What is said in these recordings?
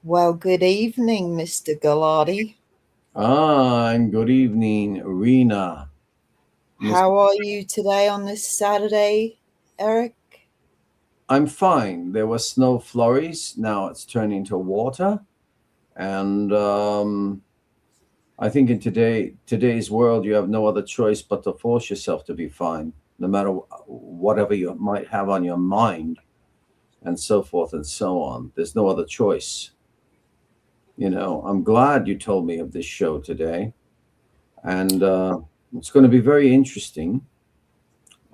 Well, good evening, Mr. Galati. And good evening, Rena. Miss, How are you today on this Saturday, Eric? I'm fine. There was snow flurries. Now it's turning to water, and I think in today's world, you have no other choice but to force yourself to be fine, no matter whatever you might have on your mind, and so forth and so on. There's no other choice. I'm glad you told me of this show today, and it's going to be very interesting.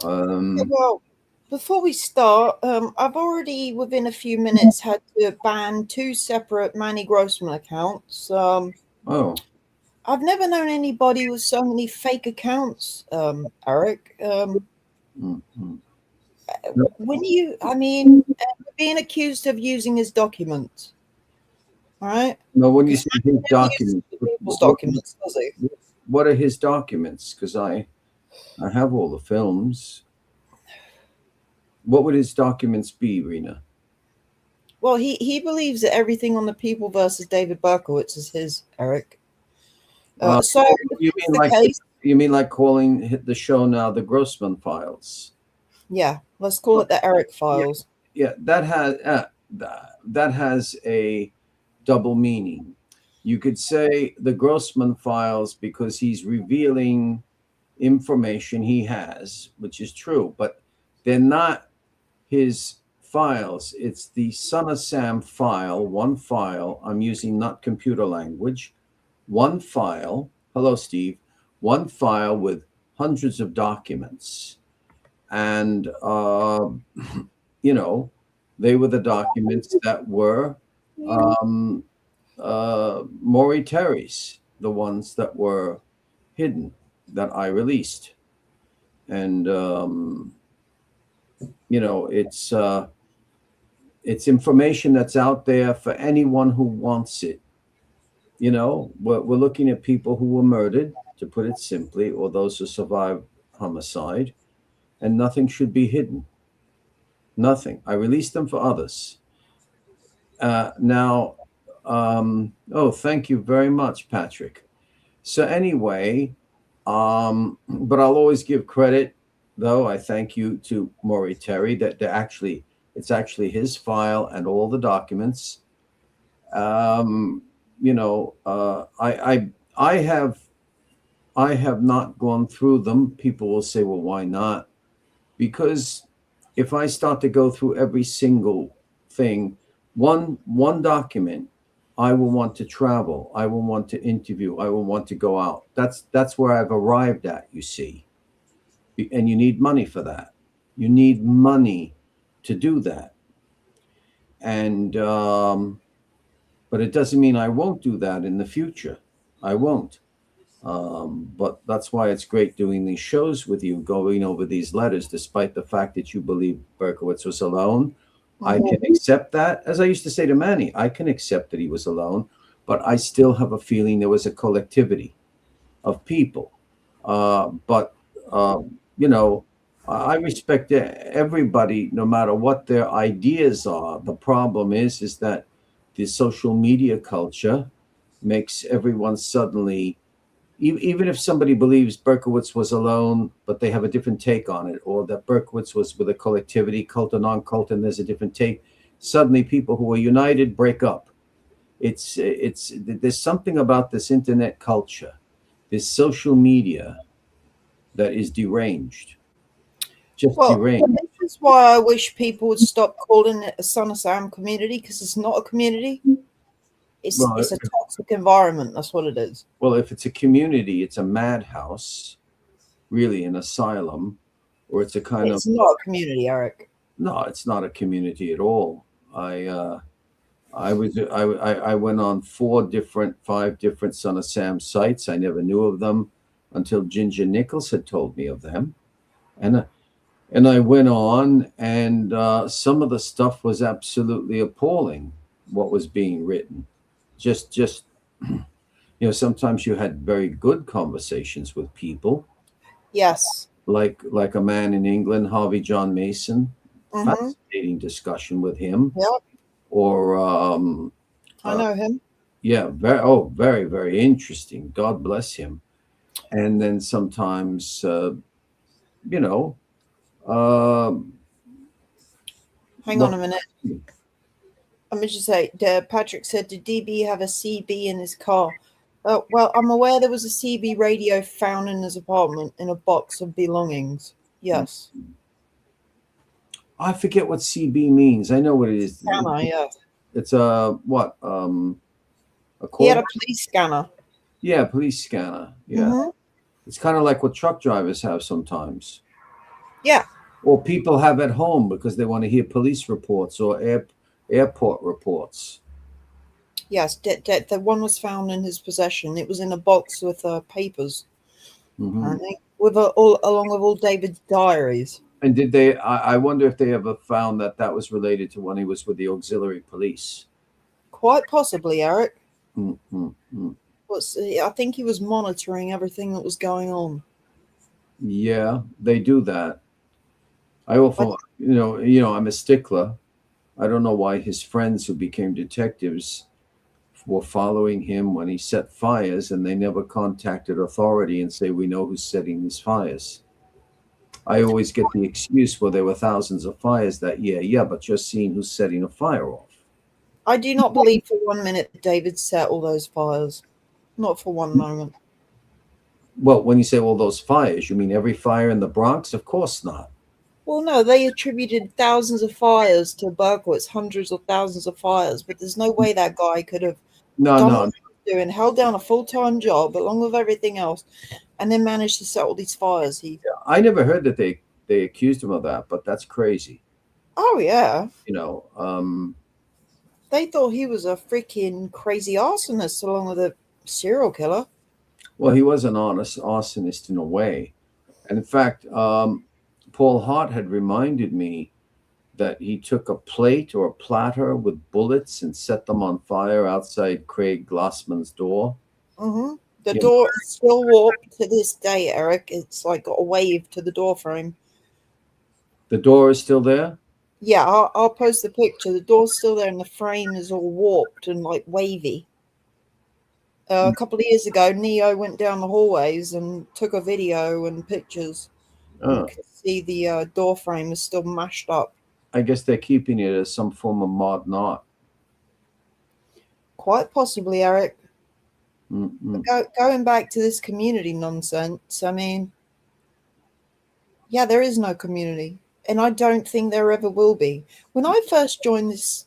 Um, Well, before we start, I've already within a few minutes had to ban two separate Manny Grossman accounts. oh. I've never known anybody with so many fake accounts, Eric. Mhm. Being accused of using his documents, right? No, when you Because say his he uses documents, other people's documents, does he? what are his documents? Because I have all the films. What would his documents be, Rena? Well, he believes that everything on the People versus David Berkowitz is his, Eric. So Oh, if that's the case, you mean like calling the show now the Grossman Files? yeah, let's call it the Eric Yeah, files. yeah. That has a double meaning. You could say the Grossman Files because he's revealing information he has, which is true, but they're not his files. It's the Son of Sam file, one file. I'm using not computer language. One file. Hello, Steve. One file with hundreds of documents. And, you know, they were the documents that were um, Maury Terry's, the ones that were hidden that I released. And, it's information that's out there for anyone who wants it. We're looking at people who were murdered, to put it simply, or those who survived homicide, and nothing should be hidden. Nothing. I released them for others. Now, oh, thank you very much, Patrick. So anyway, but I'll always give credit, though. I thank you to Maury Terry that it's actually his file and all the documents. Um, I I have not gone through them. People will say, well, why not? Because if I start to go through every single thing, one document, I will want to travel. I will want to interview. I will want to go out. That's where I've arrived at, you see. And you need money for that. You need money to do that. And but it doesn't mean I won't do that in the future. I won't. But that's why it's great doing these shows with you, going over these letters, despite the fact that you believe Berkowitz was alone. I Mhm. can accept that. As I used to say to Manny, I can accept that he was alone, but I still have a feeling there was a collectivity of people. But, uh, you know, I respect everybody, no matter what their ideas are. The problem is that the social media culture makes everyone suddenly even if somebody believes Berkowitz was alone, but they have a different take on it, or that Berkowitz was with a collectivity, cult or non-cult, and there's a different take, suddenly people who are united break up. It's there's something about this internet culture, this social media that is deranged, just Well, deranged. this is why I wish people would stop calling it a Son of Sam community because it's not a community. Well, It's a toxic environment. That's what it is. well, if it's a community, it's a madhouse, really an asylum, or it's a kind of It's not a community, Eric. no, it's not a community at all. I went on five different Son of Sam sites. I never knew of them until Ginger Nichols had told me of them, and uh, and I went on, and some of the stuff was absolutely appalling. What was being written, just sometimes you had very good conversations with people, Yes. like a man in England, Harvey John Mason, Mm-hmm. fascinating discussion with him, Yep. or I know him. Yeah, very, very interesting. God bless him. And then sometimes, you know, um, Hang on what? a minute. Let me just say, Patrick said, did DB have a CB in his car? Well, I'm aware there was a CB radio found in his apartment in a box of belongings. Yes. I forget what CB means. I know what it is. Scanner, yeah. It's a what? A He had call? a police scanner. Yeah, police scanner. Yeah, Mm-hmm. it's kind of like what truck drivers have sometimes, Yeah. or people have at home because they want to hear police reports or airport reports. Yes, the one was found in his possession. It was in a box with papers, Hmm. apparently, with all along with all David's diaries. And did they? I wonder if they ever found that that was related to when he was with the auxiliary police. Quite possibly, Eric. Mm. I think he was monitoring everything that was going on. Yeah, they do that. I But often, I'm a stickler. I don't know why his friends who became detectives were following him when he set fires, and they never contacted authority and say, "We know who's setting these fires." I always get the excuse, "Well, there were thousands of fires that year." Yeah, but you're seeing who's setting a fire off. I do not believe for 1 minute that David set all those fires. Not for one moment. Well, when you say all those fires, you mean every fire in the Bronx? Of course not. Well, no, they attributed thousands of fires to Berkowitz, hundreds of thousands of fires, but there's no way that guy could have No, done no. what he was doing, held down a full-time job along with everything else, and then managed to set all these fires. I never heard that they accused him of that, but that's crazy. Oh yeah, You know, they thought he was a freaking crazy arsonist along with a serial killer. well, he was an honest arsonist in a way. And in fact, Paul Hart had reminded me that he took a plate or a platter with bullets and set them on fire outside Craig Glassman's door. Hmm. The You know, door is still warped to this day, Eric. It's like got a wave to the door frame. the door is still there. Yeah, I'll post the picture. The door's still there, and the frame is all warped and like wavy. A couple of years ago, Neo went down the hallways and took a video and pictures, and you Uh, can see the door frame is still mashed up. I guess they're keeping it as some form of mod not. Quite possibly, Eric. But Mm-mm. going back to this community nonsense, I mean, yeah, there is no community, and I don't think there ever will be. When I first joined this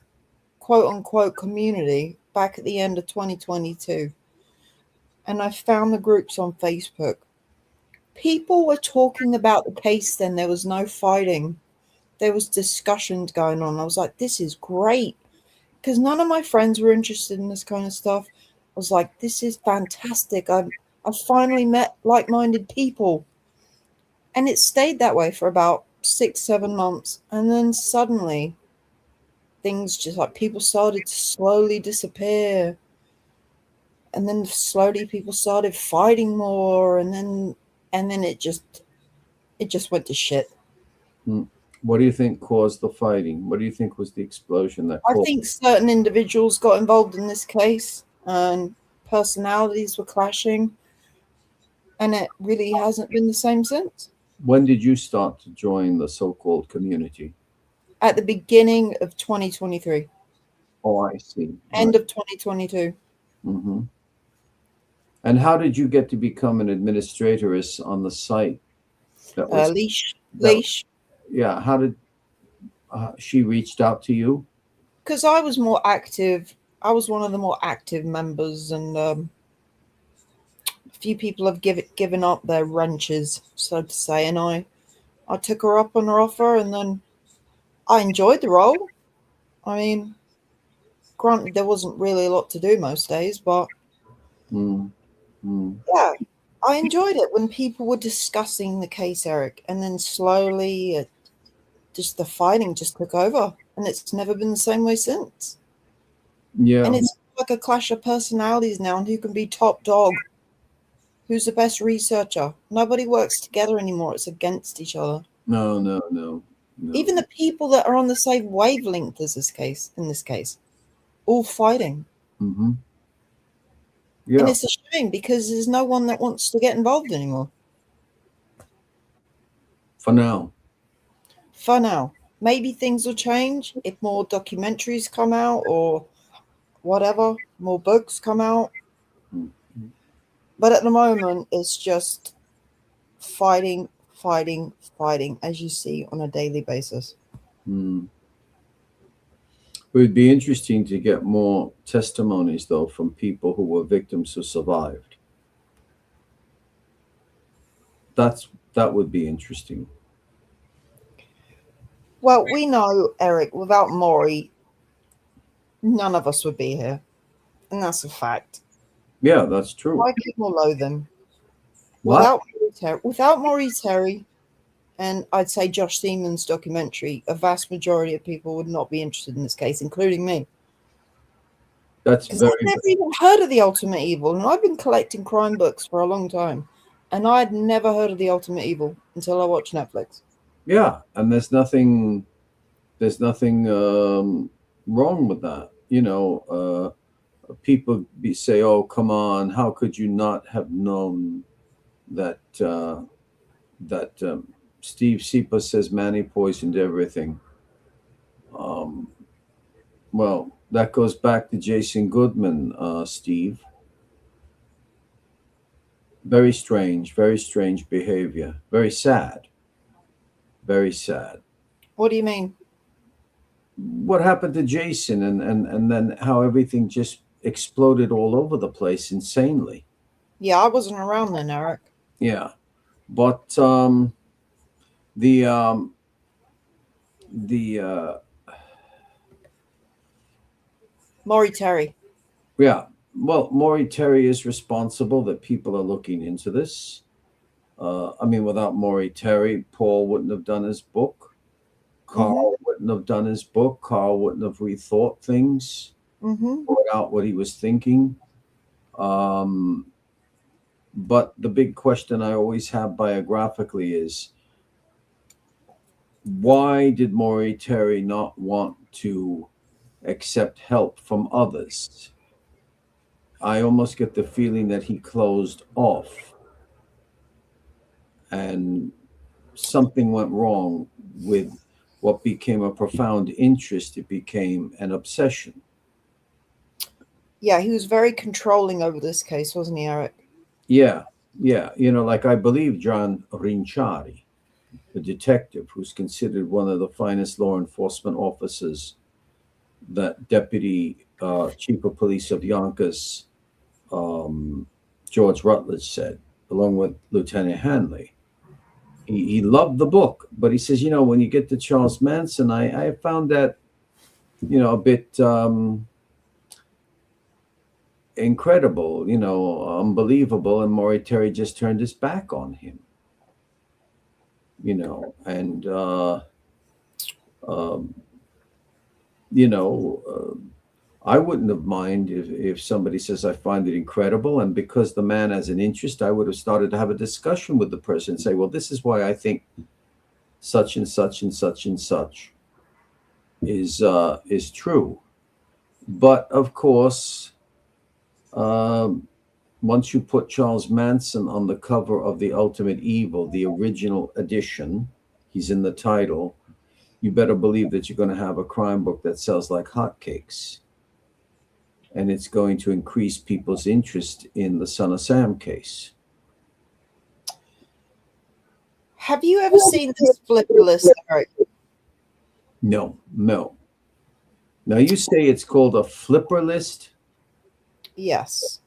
quote unquote community back at the end of 2022, and I found the groups on Facebook, people were talking about the case then. There was no fighting. There was discussions going on. I was like, this is great. Because none of my friends were interested in this kind of stuff. I was like, this is fantastic. I finally met like-minded people. And it stayed that way for about 6, 7 months. And then suddenly things just like people started to slowly disappear. And then slowly people started fighting more. And then it just went to shit. Mm. What do you think caused the fighting? What do you think was the explosion that I caused? think certain individuals got involved in this case and personalities were clashing, and it really hasn't been the same since. When did you start to join the so-called community? At the beginning of 2023, Oh, I see. All end right. of 2022, Mm-hmm. And how did you get to become an administratoress on the site? That was leash, that. leash, Yeah. How did she reached out to you? because I was more active. I was one of the more active members, and a few people have given up their wrenches, so to say, and I took her up on her offer, and then I enjoyed the role. I mean, granted, there wasn't really a lot to do most days, but Mm, mm. yeah, I enjoyed it when people were discussing the case, Eric, and then slowly, just the fighting just took over, and it's never been the same way since. And Yeah. it's like a clash of personalities now, and who can be top dog, who's the best researcher. Nobody works together anymore; it's against each other. No, no, no, no. Even the people that are on the same wavelength as this case, in this case, all fighting. Hmm. And Yeah. it's a shame because there's no one that wants to get involved anymore. For now. For now. Maybe things will change if more documentaries come out or whatever, more books come out. Mm-hmm. But at the moment, it's just fighting, fighting, fighting, as you see on a daily basis. Mm. It would be interesting to get more testimonies, though, from people who were victims who survived. That would be interesting. Well, we know, Eric, without Maury, none of us would be here. And that's a fact. Yeah, that's true. Like him or loathe him. What? Without Maury Terry, and I'd say Josh Seaman's documentary, a vast majority of people would not be interested in this case, including me. That's Because I'd very, never even heard of the Ultimate Evil, and I've been collecting crime books for a long time, and I'd never heard of the Ultimate Evil until I watched Netflix. yeah, and there's nothing wrong with that. People say, "Oh, come on, how could you not have known that that Steve Sipa says Manny poisoned everything?" Um, well, that goes back to Jason Goodman, Steve. Very strange behavior. Very sad. Very sad. What do you mean? What happened to Jason, and then how everything just exploded all over the place insanely. Yeah, I wasn't around then, Eric. Yeah, but the the Maury Terry. yeah, well, Maury Terry is responsible. That people are looking into this. I mean, without Maury Terry, Paul wouldn't have done his book. Mm-hmm. Carl wouldn't have done his book. Carl wouldn't have rethought things, Mm-hmm. brought out what he was thinking. Um, but the big question I always have biographically is, why did Maury Terry not want to accept help from others? I almost get the feeling that he closed off and something went wrong with what became a profound interest. It became an obsession. Yeah, he was very controlling over this case, wasn't he, Eric? Yeah, yeah. Like I believe John Rinciari, the detective who's considered one of the finest law enforcement officers, that Deputy Chief of Police of Yonkers, um, George Rutledge, said, along with Lieutenant Hanley. He loved the book, but he says, when you get to Charles Manson, I found that, a bit incredible, unbelievable. And Maury Terry just turned his back on him, and, um, you know, uh, I wouldn't have mind if somebody says I find it incredible, and because the man has an interest, I would have started to have a discussion with the person and say, well, this is why I think such and such and such and such is true. But of course, um, once you put Charles Manson on the cover of The Ultimate Evil, the original edition, he's in the title, you better believe that you're going to have a crime book that sells like hotcakes. And it's going to increase people's interest in the Son of Sam case. Have you ever seen this flipper list, Eric? No, no. Now you say it's called a flipper list. Yes.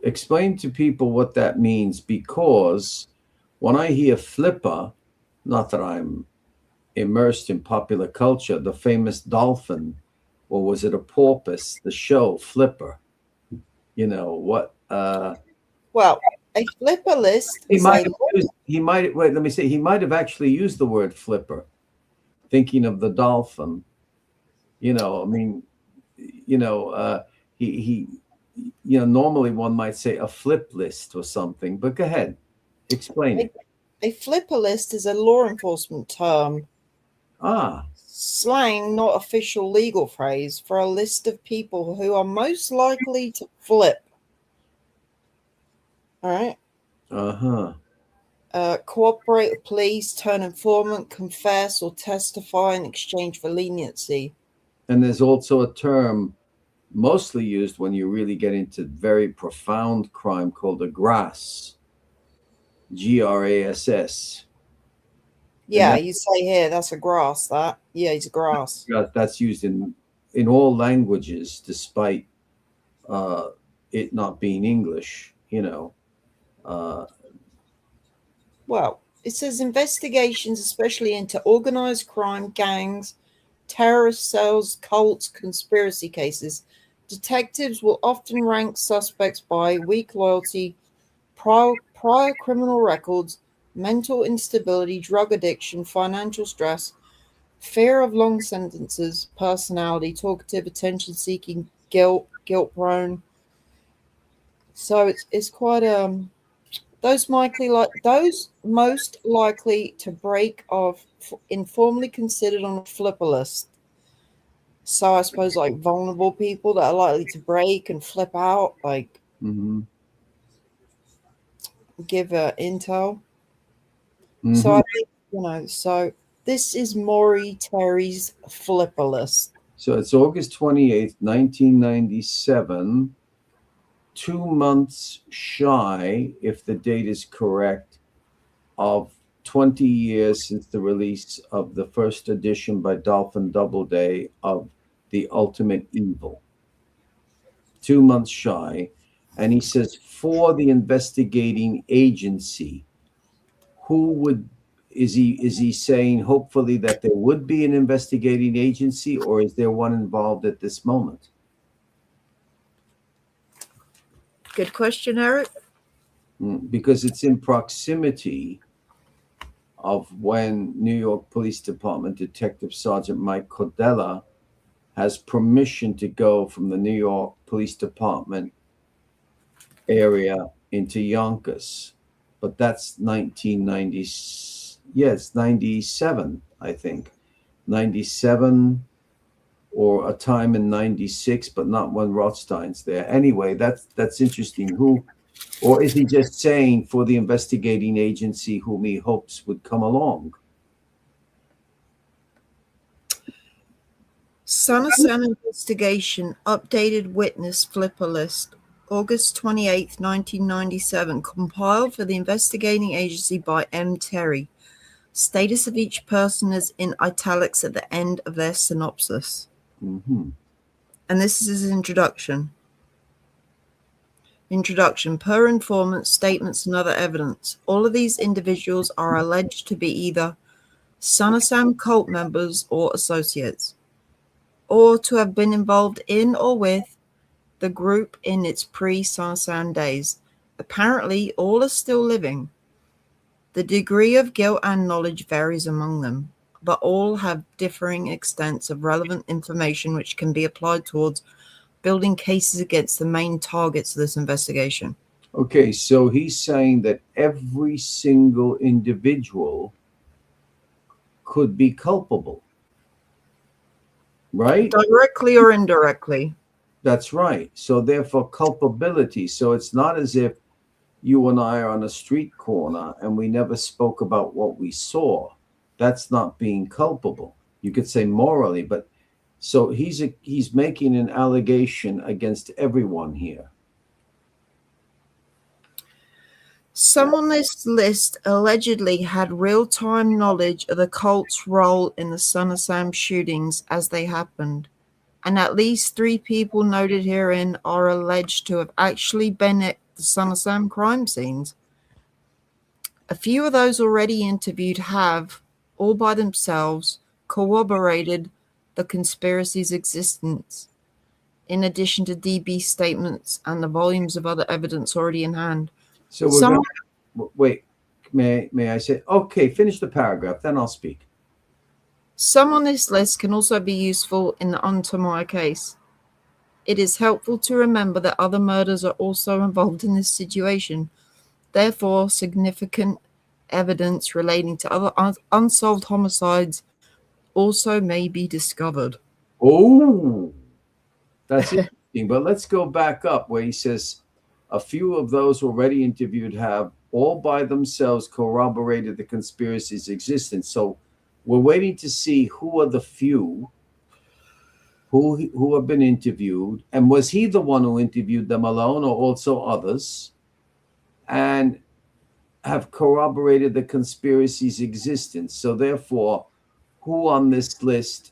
Explain to people what that means, because when I hear flipper, not that I'm immersed in popular culture, the famous dolphin, or was it a porpoise, the show Flipper, what Well, a flipper list he is might a have used, he might wait, let me say, he might have actually used the word flipper, thinking of the dolphin. I mean, he normally one might say a flip list or something, but go ahead, explain a, it. a flipper list is a law enforcement term Ah, Slang, not official legal phrase, for a list of people who are most likely to flip. All right. uh-huh. Cooperate with police, turn informant, confess, or testify in exchange for leniency. And there's also a term mostly used when you really get into very profound crime called a grass, grass. And Yeah, you say here that's a grass. That yeah, he's a grass. that's used in all languages, despite uh, it not being English. Uh, Well, it says investigations, especially into organized crime, gangs, terrorist cells, cults, conspiracy cases. Detectives will often rank suspects by weak loyalty, prior criminal records, mental instability, drug addiction, financial stress, fear of long sentences, personality, talkative, attention seeking, guilt prone. So it's quite those most likely to break off informally considered on a flipper list. So I suppose like vulnerable people that are likely to break and flip out, like mhm, give intel. So mhm. I think so this is Maury Terry's flipper list. So it's August 28th, 1997, 2 months shy, if the date is correct, of 20 years since the release of the first edition by Dolphin Doubleday of The Ultimate Evil. 2 months shy. And he says, for the investigating agency, who would is he saying hopefully that there would be an investigating agency, or is there one involved at this moment? Good question, Eric. Because it's in proximity of when New York Police Department Detective Sergeant Mike Cordella has permission to go from the New York Police Department area into Yonkers. But that's 1990. Yes, 97, I think. 97 or a time in 96, but not when Rothstein's there. Anyway, that's interesting. Who, or is he just saying for the investigating agency whom he hopes would come along? Son of Sam investigation updated witness flipper list. August 28th, 1997, compiled for the investigating agency by M. Terry. Status of each person is in italics at the end of their synopsis. Mm-hmm. And this is his introduction. Introduction. Per informant, statements, and other evidence. All of these individuals are alleged to be either Son of Sam cult members or associates, or to have been involved in or with the group in its pre-Son of Sam days. Apparently, all are still living. The degree of guilt and knowledge varies among them, but all have differing extents of relevant information which can be applied towards building cases against the main targets of this investigation. Okay, so he's saying that every single individual could be culpable, right? Directly or indirectly. That's right. So therefore, culpability. So it's not as if you and I are on a street corner and we never spoke about what we saw. That's not being culpable. You could say morally, but so he's making an allegation against everyone here. Some on this list allegedly had real-time knowledge of the cult's role in the Son of Sam shootings as they happened, and at least 3 people noted herein are alleged to have actually been at the Son of Sam crime scenes. A few of those already interviewed have, all by themselves, corroborated the conspiracy's existence, in addition to DB's statements and the volumes of other evidence already in hand. So we're Some going to wait. May I say, okay, finish the paragraph, then I'll speak. Some on this list can also be useful in the Untermeyer case. It is helpful to remember that other murders are also involved in this situation. Therefore, significant evidence relating to other unsolved homicides also may be discovered. Oh, that's interesting. But let's go back up where he says a few of those already interviewed have all by themselves corroborated the conspiracy's existence. So we're waiting to see who are the few who have been interviewed, and was he the one who interviewed them alone, or also others, and have corroborated the conspiracy's existence. So therefore, who on this list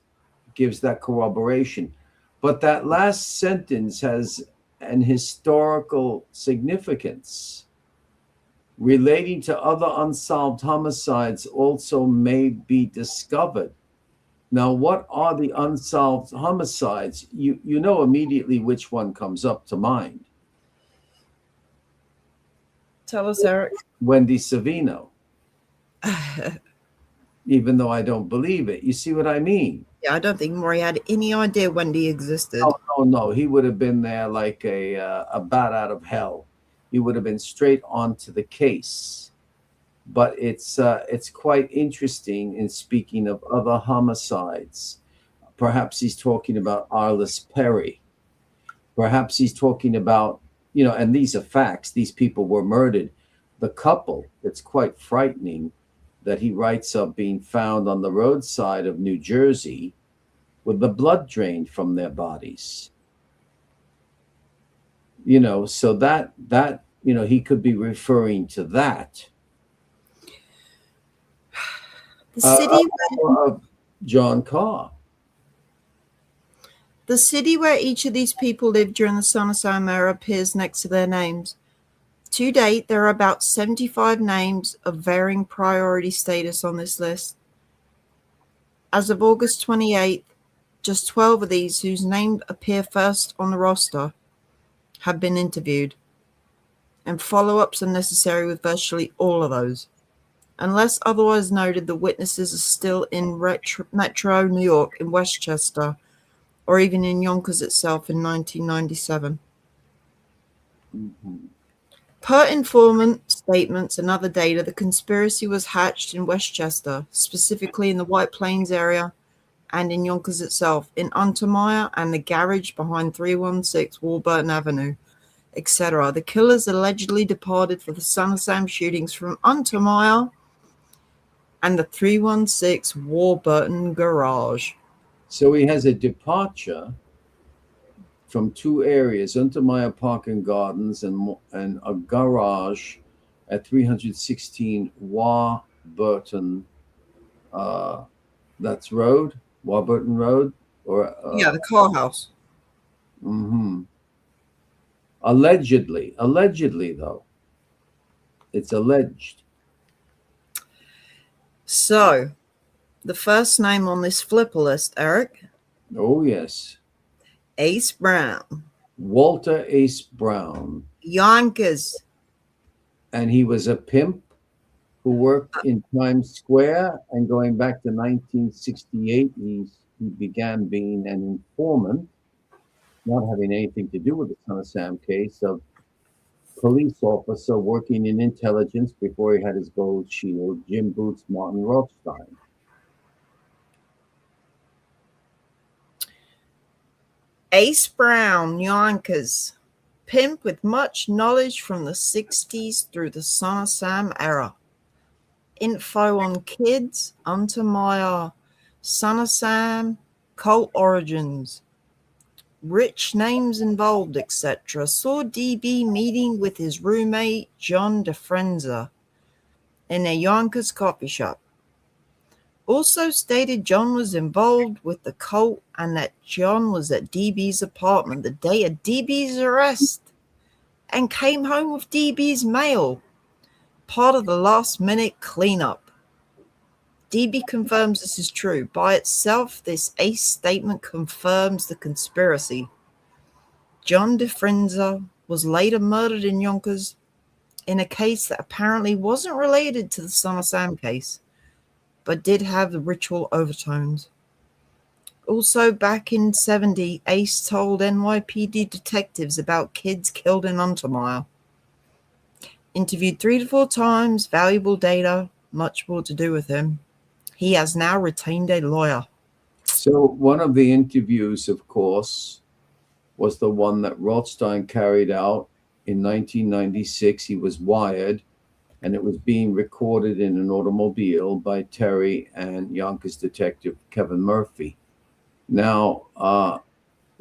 gives that corroboration? But that last sentence has an historical significance. Relating to other unsolved homicides also may be discovered. Now, what are the unsolved homicides? You know immediately which one comes up to mind. Tell us, Eric. Wendy Savino, even though I don't believe it. You see what I mean? Yeah, I don't think Maury had any idea Wendy existed. Oh, no. He would have been there like a bat out of hell. He would have been straight onto the case. But it's quite interesting in speaking of other homicides. Perhaps he's talking about Arliss Perry. Perhaps he's talking about, and these are facts. These people were murdered. The couple, it's quite frightening that he writes of being found on the roadside of New Jersey with the blood drained from their bodies. So that he could be referring to that. The city of John Carr. The city where each of these people lived during the Son of Sam era appears next to their names. To date, there are about 75 names of varying priority status on this list. As of August 28th, just 12 of these whose names appear first on the roster have been interviewed, and follow-ups are necessary with virtually all of those. Unless otherwise noted, the witnesses are still in Metro New York in Westchester, or even in Yonkers itself in 1997. Mm-hmm. Per informant statements and other data, the conspiracy was hatched in Westchester, specifically in the White Plains area, and in Yonkers itself, in Untermeyer and the garage behind 316 Warburton Avenue, etc. The killers allegedly departed for the Son of Sam shootings from Untermeyer and the 316 Warburton garage. So he has a departure from two areas, Untermeyer Park and Gardens, and a garage at 316 Warburton. That's Road, Warburton Road, or yeah, the car house. Mm-hmm. Allegedly though, it's alleged. So, the first name on this flipper list, Eric. Oh yes. Ace Brown. Walter Ace Brown. Yonkers. And he was a pimp who worked in Times Square, and going back to 1968, he began being an informant, not having anything to do with the Son of Sam case, of police officer working in intelligence before he had his gold shield, Jim Boots Martin Rothstein. Ace Brown, Yonkers. Pimp with much knowledge from the 60s through the Son of Sam era. Info on kids, Untermeyer, Son of Sam, cult origins, rich names involved, etc. Saw DB meeting with his roommate, John DeFrenza, in a Yonkers coffee shop. Also stated John was involved with the cult and that John was at DB's apartment the day of DB's arrest and came home with DB's mail, part of the last-minute cleanup. DB confirms this is true. By itself, this Ace statement confirms the conspiracy. John DeFrenza was later murdered in Yonkers in a case that apparently wasn't related to the Son of Sam case, but did have the ritual overtones. Also, back in 70, Ace told NYPD detectives about kids killed in Untermeyer. Interviewed 3 to 4 times, valuable data, much more to do with him. He has now retained a lawyer. So one of the interviews, of course, was the one that Rothstein carried out in 1996. He was wired, and it was being recorded in an automobile by Terry and Yonkers detective Kevin Murphy. Now,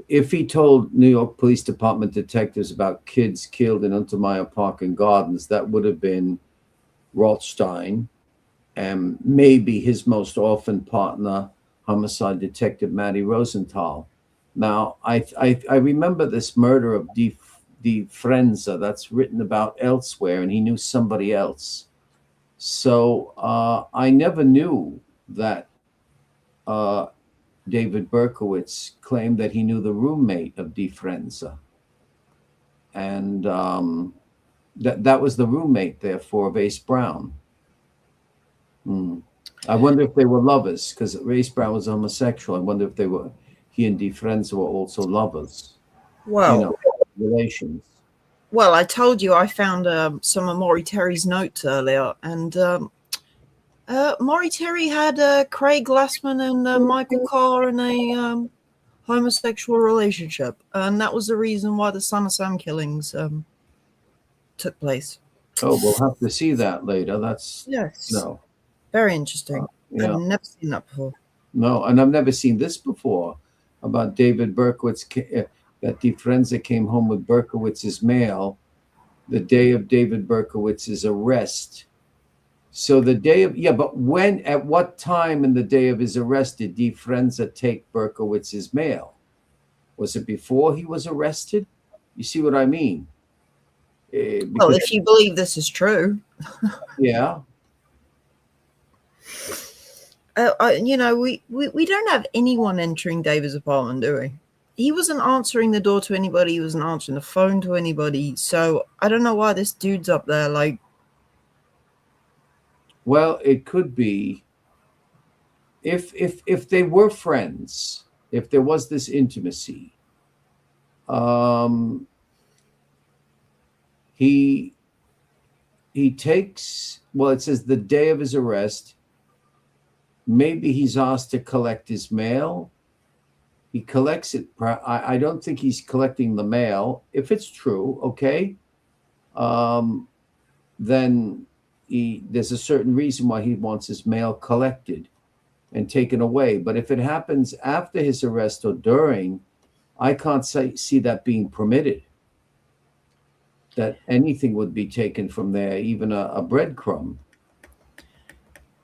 if he told New York Police Department detectives about kids killed in Untermeyer Park and Gardens, that would have been Rothstein and maybe his most often partner, homicide detective Matty Rosenthal. Now, I remember this murder of Di Frenza that's written about elsewhere, and he knew somebody else. So I never knew that uh, David Berkowitz claimed that he knew the roommate of Di Frenza. And that was the roommate, therefore, of Ace Brown. I wonder if they were lovers, because Ace Brown was homosexual. I wonder if he and Di Frenza were also lovers, Well, relations. well, I told you I found some of Maury Terry's notes earlier, and Maury Terry had Craig Glassman and Michael Carr in a homosexual relationship, and that was the reason why the Son of Sam killings took place. Oh, we'll have to see that later. That's Yes, very interesting. yeah. I've never seen that before. No, and I've never seen this before about David Berkowitz, that Di Frenza came home with Berkowitz's mail the day of David Berkowitz's arrest. So the day of, but at what time in the day of his arrest did Di Frenza take Berkowitz's mail? Was it before he was arrested? You see what I mean? Well, if you believe this is true. Yeah. We don't have anyone entering David's apartment, do we? He wasn't answering the door to anybody. He wasn't answering the phone to anybody. So I don't know why this dude's up there. Like, well, it could be if they were friends, if there was this intimacy. He takes, well, it says the day of his arrest. Maybe he's asked to collect his mail. He collects it. I don't think he's collecting the mail. If it's true, okay, then there's a certain reason why he wants his mail collected and taken away. But if it happens after his arrest or during, I can't see that being permitted. That anything would be taken from there, even a breadcrumb.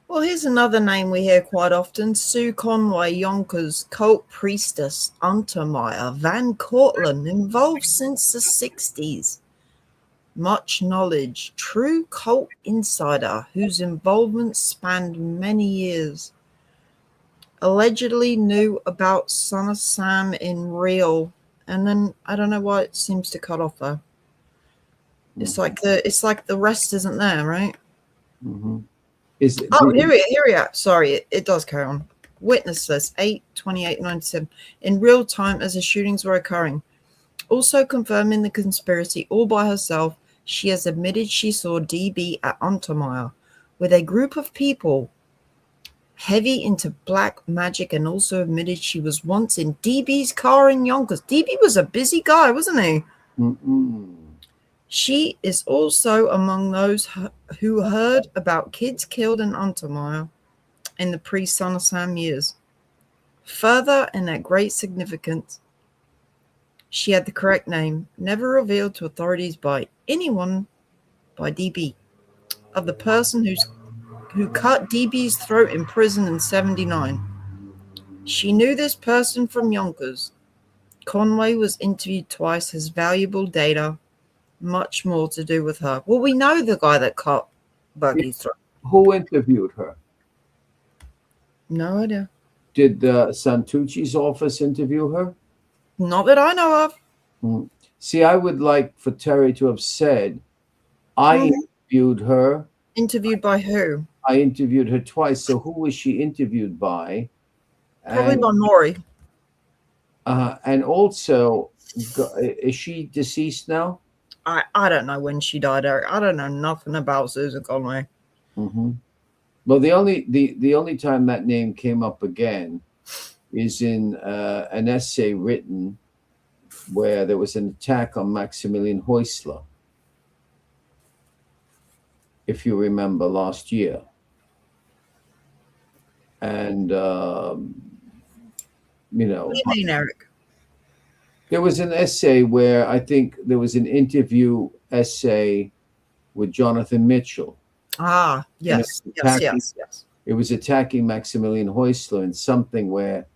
Well, here's another name we hear quite often: Sue Conway, Yonkers, cult priestess, Untermeyer, Van Cortlandt, involved since the 60s. Much knowledge, true cult insider whose involvement spanned many years. Allegedly knew about Son of Sam in real, and then I don't know why it seems to cut off there. It's like the rest isn't there, right? Mm-hmm. Here we are. Sorry, it does carry on. Witness list 8/28/97 in real time as the shootings were occurring. Also confirming the conspiracy all by herself, she has admitted she saw DB at Untermeyer with a group of people heavy into black magic, and also admitted she was once in DB's car in Yonkers. DB was a busy guy, wasn't he? Mm-mm. She is also among those who heard about kids killed in Untermeyer in the pre-Son of Sam years. Further, and at great significance, she had the correct name, never revealed to authorities by anyone by DB, of the person who cut DB's throat in prison in 79. She knew this person from Yonkers. Conway was interviewed twice, has valuable data, much more to do with her. Well, we know the guy that cut Berkey's throat. Who interviewed her? No idea. Did Santucci's office interview her? Not that I know of. See, I would like for Terry to have said, I interviewed her. Interviewed by who? I interviewed her twice. So who was she interviewed by? Probably by Maury. And also, is she deceased now? I don't know when she died, Eric. I don't know nothing about Susan Conway. Mm-hmm. Well, the only time that name came up again is in an essay written where there was an attack on Maximilian Häusler, if you remember last year. And, What do you mean, Eric? there was an essay where I think there was an interview essay with Jonathan Mitchell. Ah, And yes, yes, yes, yes. it was attacking Maximilian Häusler in something where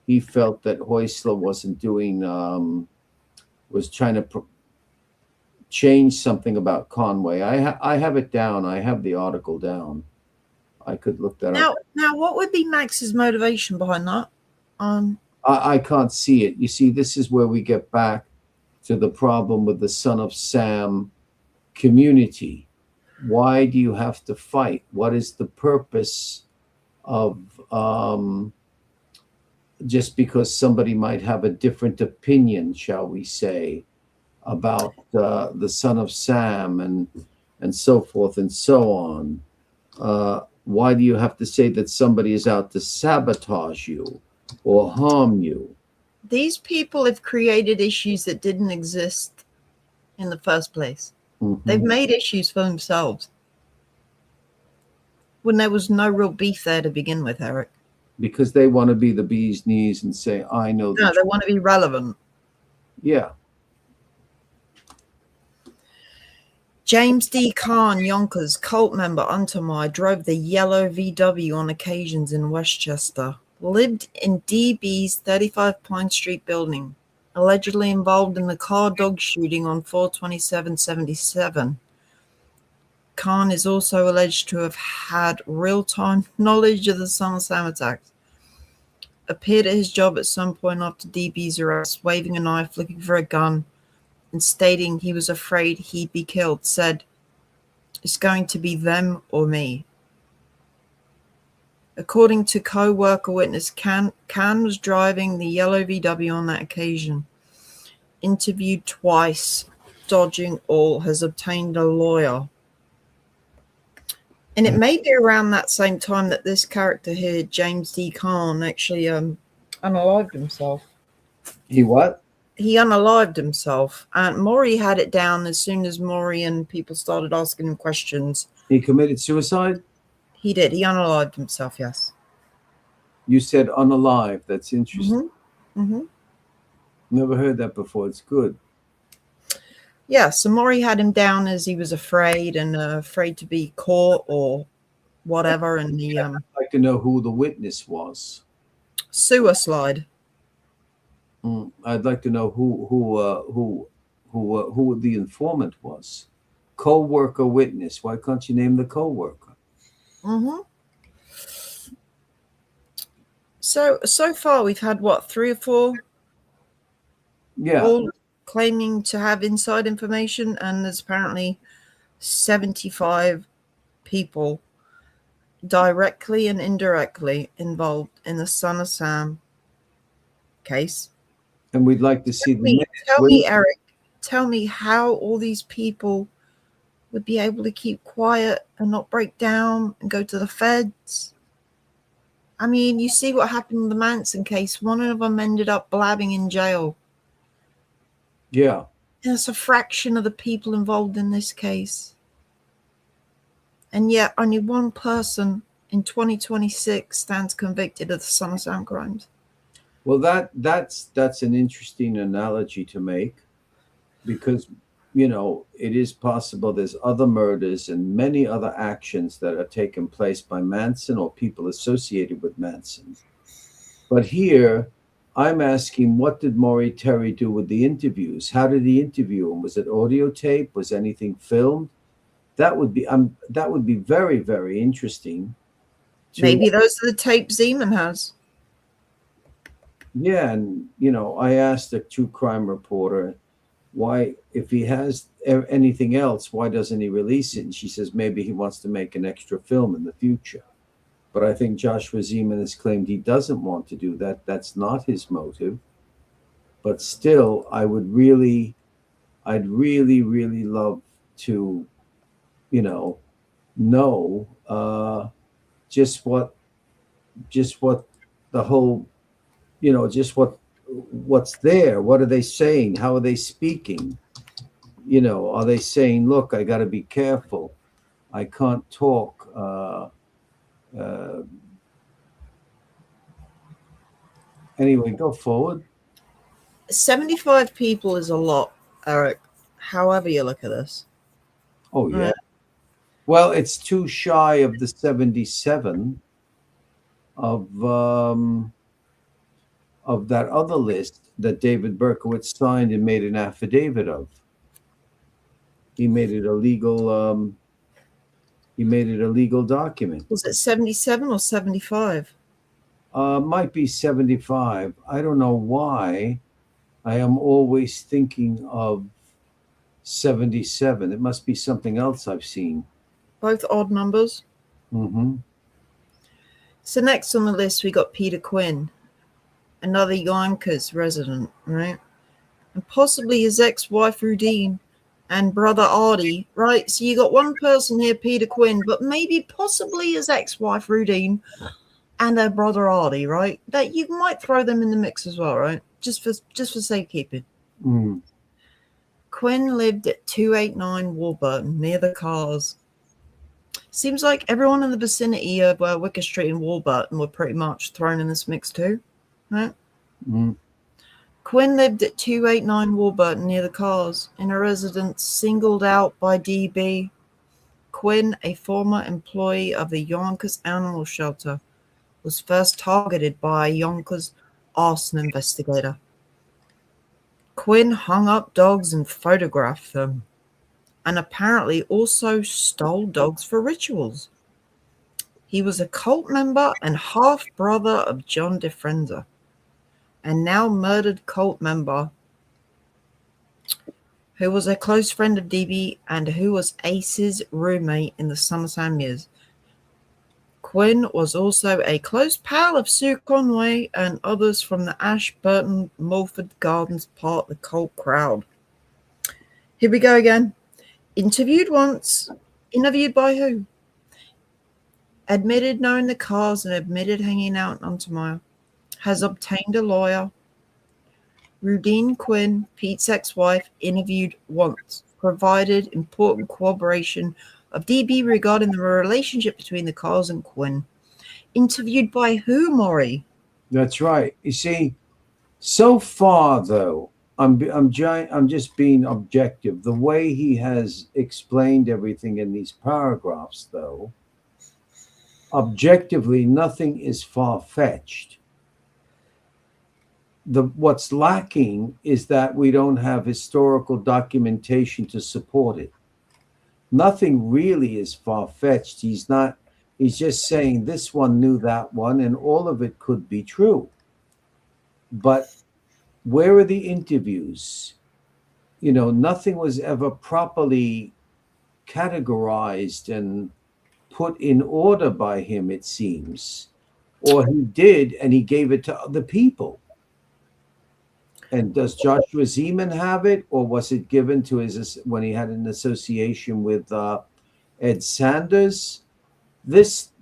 he felt that Häusler wasn't doing, was trying to change something about Conway. I have it down. I have the article down. I could look that up. Now, what would be Max's motivation behind that? I can't see it. You see, this is where we get back to the problem with the Son of Sam community. Why do you have to fight? What is the purpose of just because somebody might have a different opinion, shall we say, about the Son of Sam and so forth and so on? Why do you have to say that somebody is out to sabotage you or harm you? These people have created issues that didn't exist in the first place. Mm-hmm. They've made issues for themselves when there was no real beef there to begin with, Eric. Because they want to be the bee's knees and say, I know the No, they want to be relevant. Yeah. James D. Kahn, Yonkers, cult member Untermeyer, drove the yellow VW on occasions in Westchester, lived in DB's 35 Pine Street building, allegedly involved in the car dog shooting on 4/27/77. Kahn is also alleged to have had real-time knowledge of the Son of Sam attacks. Appeared at his job at some point after DB's arrest, waving a knife, looking for a gun, and stating he was afraid he'd be killed, said, "It's going to be them or me." According to co-worker witness, Kahn was driving the yellow VW on that occasion. Interviewed twice, dodging all, has obtained a lawyer. And it may be around that same time that this character here, James D. Kahn, actually unalived himself. He what? He unalived himself. And Maury had it down as soon as Maury and people started asking him questions. He committed suicide? He did. He unalived himself, yes. You said unalive. That's interesting. Mm-hmm. Never heard that before. It's good. Yeah, so Maury had him down as he was afraid and afraid to be caught or whatever. And the I'd like to know who the witness was. suicide. I'd like to know who the informant was. Co-worker witness. Why can't you name the co-worker? Mm-hmm. So far we've had what, 3 or 4? Yeah. All claiming to have inside information, and there's apparently 75 people directly and indirectly involved in the Son of Sam case. And we'd like to see the minutes. Tell me, Eric, tell me how all these people would be able to keep quiet and not break down and go to the feds. I mean, you see what happened in the Manson case. One of them ended up blabbing in jail. Yeah. That's a fraction of the people involved in this case. And yet only one person in 2026 stands convicted of the Son of Sam crimes. Well, that's an interesting analogy to make, because, you know, it is possible there's other murders and many other actions that are taking place by Manson or people associated with Manson. But here, I'm asking, what did Maury Terry do with the interviews? How did he interview him? Was it audio tape? Was anything filmed? That would be very, very interesting. Maybe those are the tapes Zeman has. Yeah, and you know, I asked a true crime reporter, why, if he has anything else, why doesn't he release it? And she says maybe he wants to make an extra film in the future. But I think Joshua Zeman has claimed he doesn't want to do that. That's not his motive. But still, I'd really, really love to, you know just what the whole just what's there. What are they saying? How are they speaking? Are they saying, look, I got to be careful, I can't talk, uh, anyway, go forward. 75 people is a lot, Eric, however you look at this. Oh Right. yeah. Well, it's too shy of the 77 of that other list that David Berkowitz signed and made an affidavit of. He made it a legal. He made it a legal document. Was it 77 or 75? Might be 75. I don't know why. I am always thinking of 77. It must be something else I've seen. Both odd numbers. Mm-hmm. So next on the list, we got Peter Quinn, another Yonkers resident, right? And possibly his ex-wife, Rudine, and brother Artie, right? So you got one person here, Peter Quinn, but maybe possibly his ex-wife, Rudine, and her brother Artie, right? That you might throw them in the mix as well, right? Just for safekeeping. Mm. Quinn lived at 289 Warburton, near the cars. Seems like everyone in the vicinity of Wicker Street and Warburton were pretty much thrown in this mix too, right? Mm. Quinn lived at 289 Warburton, near the cars, in a residence singled out by DB. Quinn, a former employee of the Yonkers Animal Shelter, was first targeted by a Yonkers arson investigator. Quinn hung up dogs and photographed them, and apparently also stole dogs for rituals. He was a cult member and half-brother of John DeFrenza, and now murdered cult member who was a close friend of DB and who was Ace's roommate in the summertime years. Quinn was also a close pal of Sue Conway and others from the Ashburton Mulford Gardens part of the cult crowd. Here we go again. Interviewed once. Interviewed by who? Admitted knowing the cars and admitted hanging out in Untermeyer. Has obtained a lawyer. Rudine Quinn, Pete's ex-wife, interviewed once. Provided important corroboration of DB regarding the relationship between the cars and Quinn. Interviewed by who, Maury? That's right. You see, so far though, I'm just being objective. The way he has explained everything in these paragraphs, though, objectively, nothing is far-fetched. What's lacking is that we don't have historical documentation to support it. Nothing really is far-fetched. He's just saying this one knew that one, and all of it could be true. But where are the interviews? Nothing was ever properly categorized and put in order by him, it seems. Or he did, and he gave it to other people. And does Joshua Zeman have it, or was it given to when he had an association with Ed Sanders? This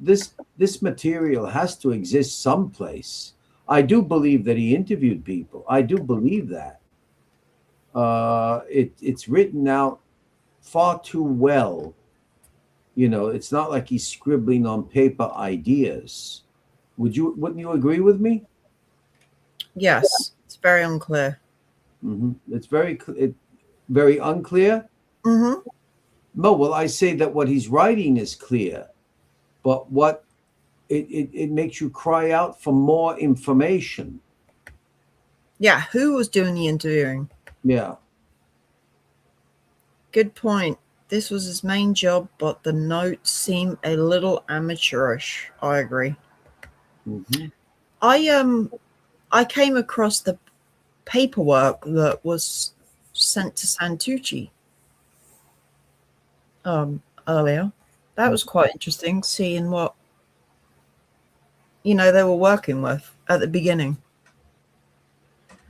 material has to exist someplace. I do believe that he interviewed people. I do believe that. It's written out far too well. It's not like he's scribbling on paper ideas. Wouldn't you agree with me? Yes, it's very unclear. Mm-hmm. It's very unclear. Mm-hmm. No, well, I say that what he's writing is clear, but what it makes you cry out for more information. Yeah, who was doing the interviewing? Yeah. Good point. This was his main job, but the notes seem a little amateurish. I agree. Mm-hmm. I came across the paperwork that was sent to Santucci earlier. That was quite interesting, seeing what they were working with at the beginning.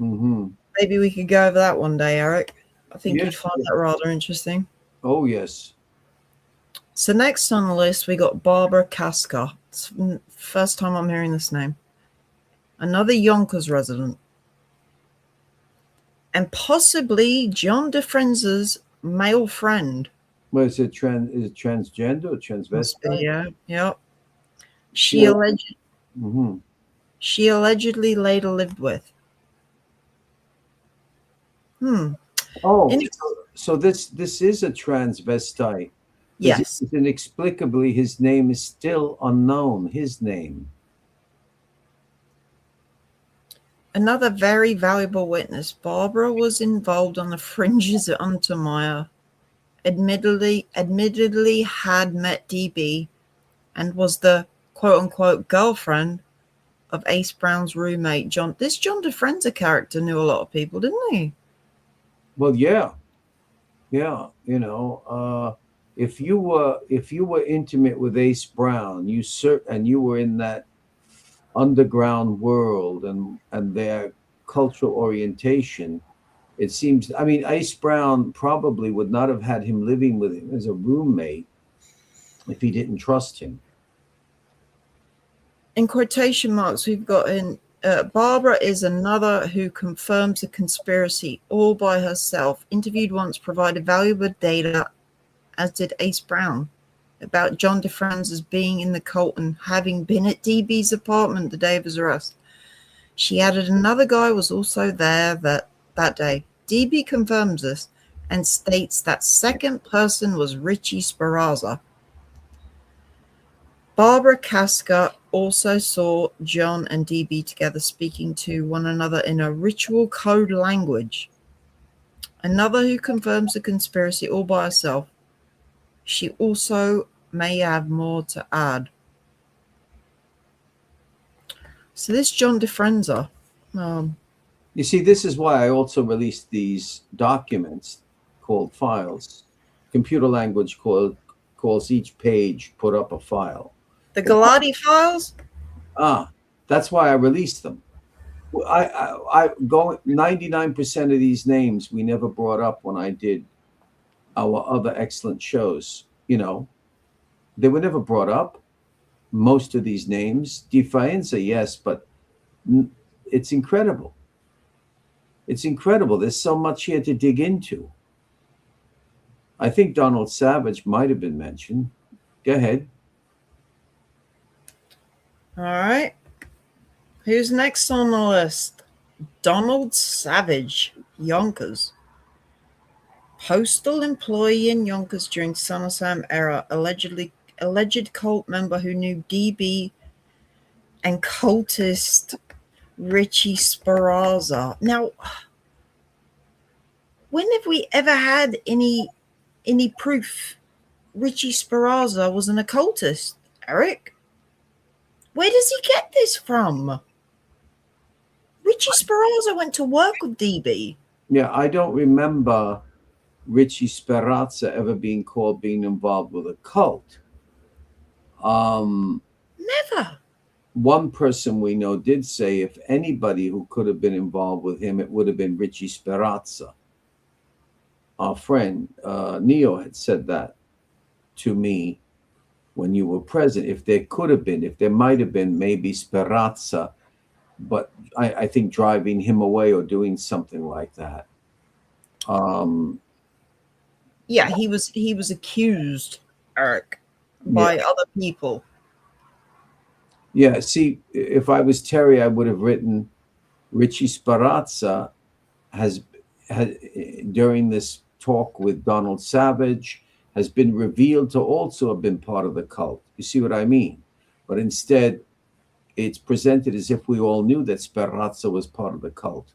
Mm-hmm. Maybe we could go over that one day, Eric. I think Yes. you'd find that rather interesting. Oh, yes. So next on the list, we got Barbara Casca. It's the first time I'm hearing this name. another Yonkers resident, and possibly John DeFrenza's male friend. What is it? Is it transgender or Must be, transvestite? yeah. Yep. She Well, alleged hmm she allegedly later lived with. Hmm. Oh, In- so this is a transvestite because yes. inexplicably his name is still unknown. His name. Another very valuable witness, Barbara was involved on the fringes at Untermeyer. Admittedly had met DB and was the quote unquote girlfriend of Ace Brown's roommate, John. This John DeFrenza character knew a lot of people, didn't he? Well, yeah, yeah. If you were intimate with Ace Brown, and you were in that underground world and their cultural orientation. It seems, I mean, Ace Brown probably would not have had him living with him as a roommate if he didn't trust him. In quotation marks, we've got in Barbara is another who confirms the conspiracy all by herself. Interviewed once, provided valuable data, as did Ace Brown, about John DeFrance's being in the cult and having been at DB's apartment the day of his arrest. She added another guy was also there that day. DB confirms this and states that second person was Richie Sparazza. Barbara Casca also saw John and DB together speaking to one another in a ritual code language. Another who confirms the conspiracy all by herself. She also may have more to add. So this John DeFrenza, You see, this is why I also released these documents called files. Computer language calls each page put up a file. the Galati files. That's why I released them. I go 99% of these names we never brought up when I did our other excellent shows. They were never brought up. Most of these names, Defianza, yes, but it's incredible. It's incredible. There's so much here to dig into. I think Donald Savage might have been mentioned. Go ahead. All right. Who's next on the list? Donald Savage, Yonkers. Postal employee in Yonkers during Son of Sam era, alleged cult member who knew DB and cultist Richie Sparazza. Now, when have we ever had any proof Richie Sparazza was an occultist, Eric? Where does he get this from? Richie Sparazza went to work with DB. Yeah, I don't remember Richie Sperazza ever being called being involved with a cult. Never. One person we know did say if anybody who could have been involved with him, it would have been Richie Sperazza. Our friend Neo had said that to me when you were present. If there could have been, if there might have been, maybe Sperazza, but I think driving him away or doing something like that. Yeah, he was accused, Eric, by other people. Yeah, see, if I was Terry, I would have written Richie Sparazza has during this talk with Donald Savage has been revealed to also have been part of the cult. You see what I mean? But instead, it's presented as if we all knew that Sparazza was part of the cult.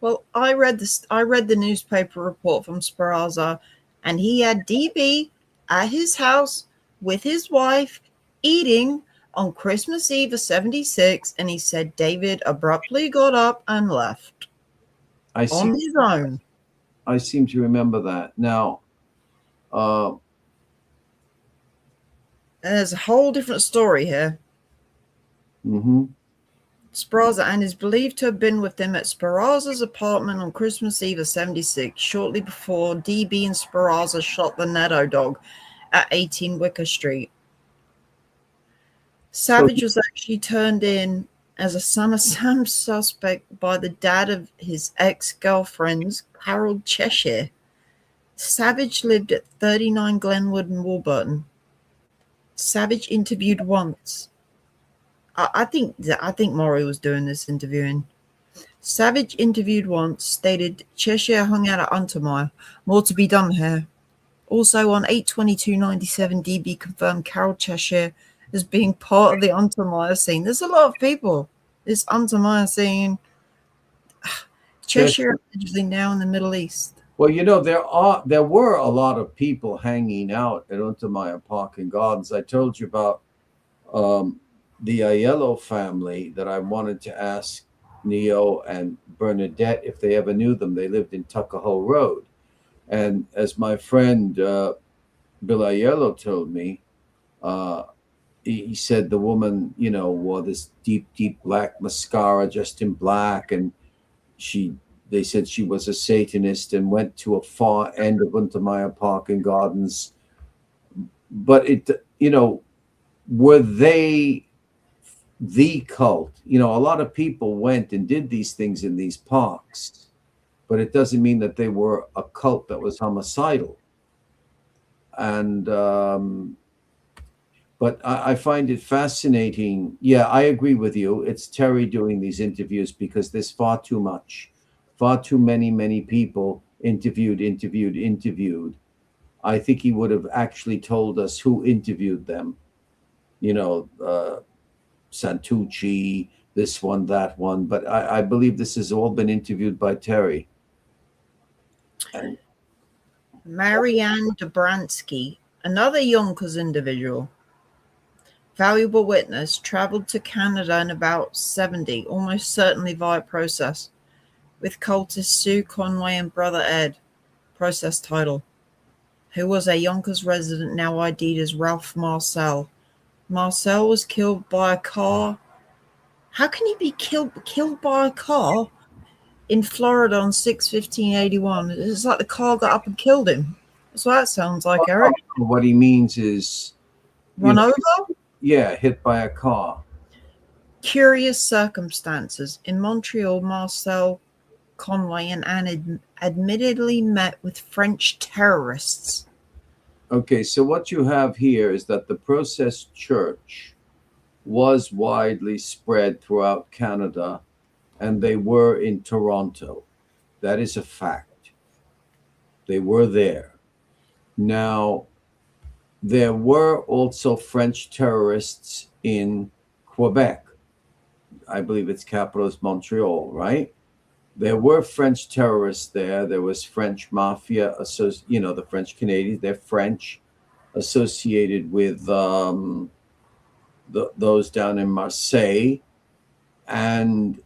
Well, I read the newspaper report from Sparazza, and he had DB at his house with his wife eating on Christmas Eve of '76, and he said David abruptly got up and left on his own. I seem to remember that. Now, there's a whole different story here. Sparazza and is believed to have been with them at Sparazza's apartment on Christmas Eve of '76, shortly before DB and Sparazza shot the Netto dog at 18 Wicker Street. Savage was actually turned in as a son of Sam suspect by the dad of his ex-girlfriend's Carol Cheshire. Savage lived at 39 Glenwood in Warburton. Savage interviewed once. I think Maury was doing this interviewing. Savage interviewed once stated Cheshire hung out at Untermeyer. More to be done here. Also on 8/22/97, DB confirmed Carol Cheshire as being part of the Untermeyer scene. There's a lot of people. This Untermeyer scene. Cheshire allegedly now in the Middle East. Well, there were a lot of people hanging out at Untermeyer Park and Gardens. I told you about the Aiello family that I wanted to ask Neo and Bernadette if they ever knew them. They lived in Tuckahoe Road. And as my friend Bill Aiello told me, he said the woman, wore this deep, deep black mascara just in black. And they said she was a Satanist and went to a far end of Untermeyer Park and Gardens. But were they the cult? A lot of people went and did these things in these parks, but it doesn't mean that they were a cult that was homicidal. And but I find it fascinating. Yeah, I agree with you. It's Terry doing these interviews because there's far too many people interviewed. I think he would have actually told us who interviewed them. Santucci, this one, that one. But I believe this has all been interviewed by Terry. Marianne Dobransky, another Yonkers individual, valuable witness, traveled to Canada in about 70, almost certainly via process, with cultist Sue Conway and brother Ed, process title, who was a Yonkers resident now ID'd as Ralph Marcel. Marcel was killed by a car. How can he be killed by a car in Florida on 6/15/81? It's like the car got up and killed him. That's what that sounds like, Eric. What he means is run over? Yeah, hit by a car. Curious circumstances. In Montreal, Marcel Conway and Anne admittedly met with French terrorists. Okay, so what you have here is that the Process Church was widely spread throughout Canada, and they were in Toronto. That is a fact. They were there. Now, there were also French terrorists in Quebec. I believe its capital is Montreal, right? There were French terrorists there. There was French mafia, the French Canadians. They're French, associated with those down in Marseille. And,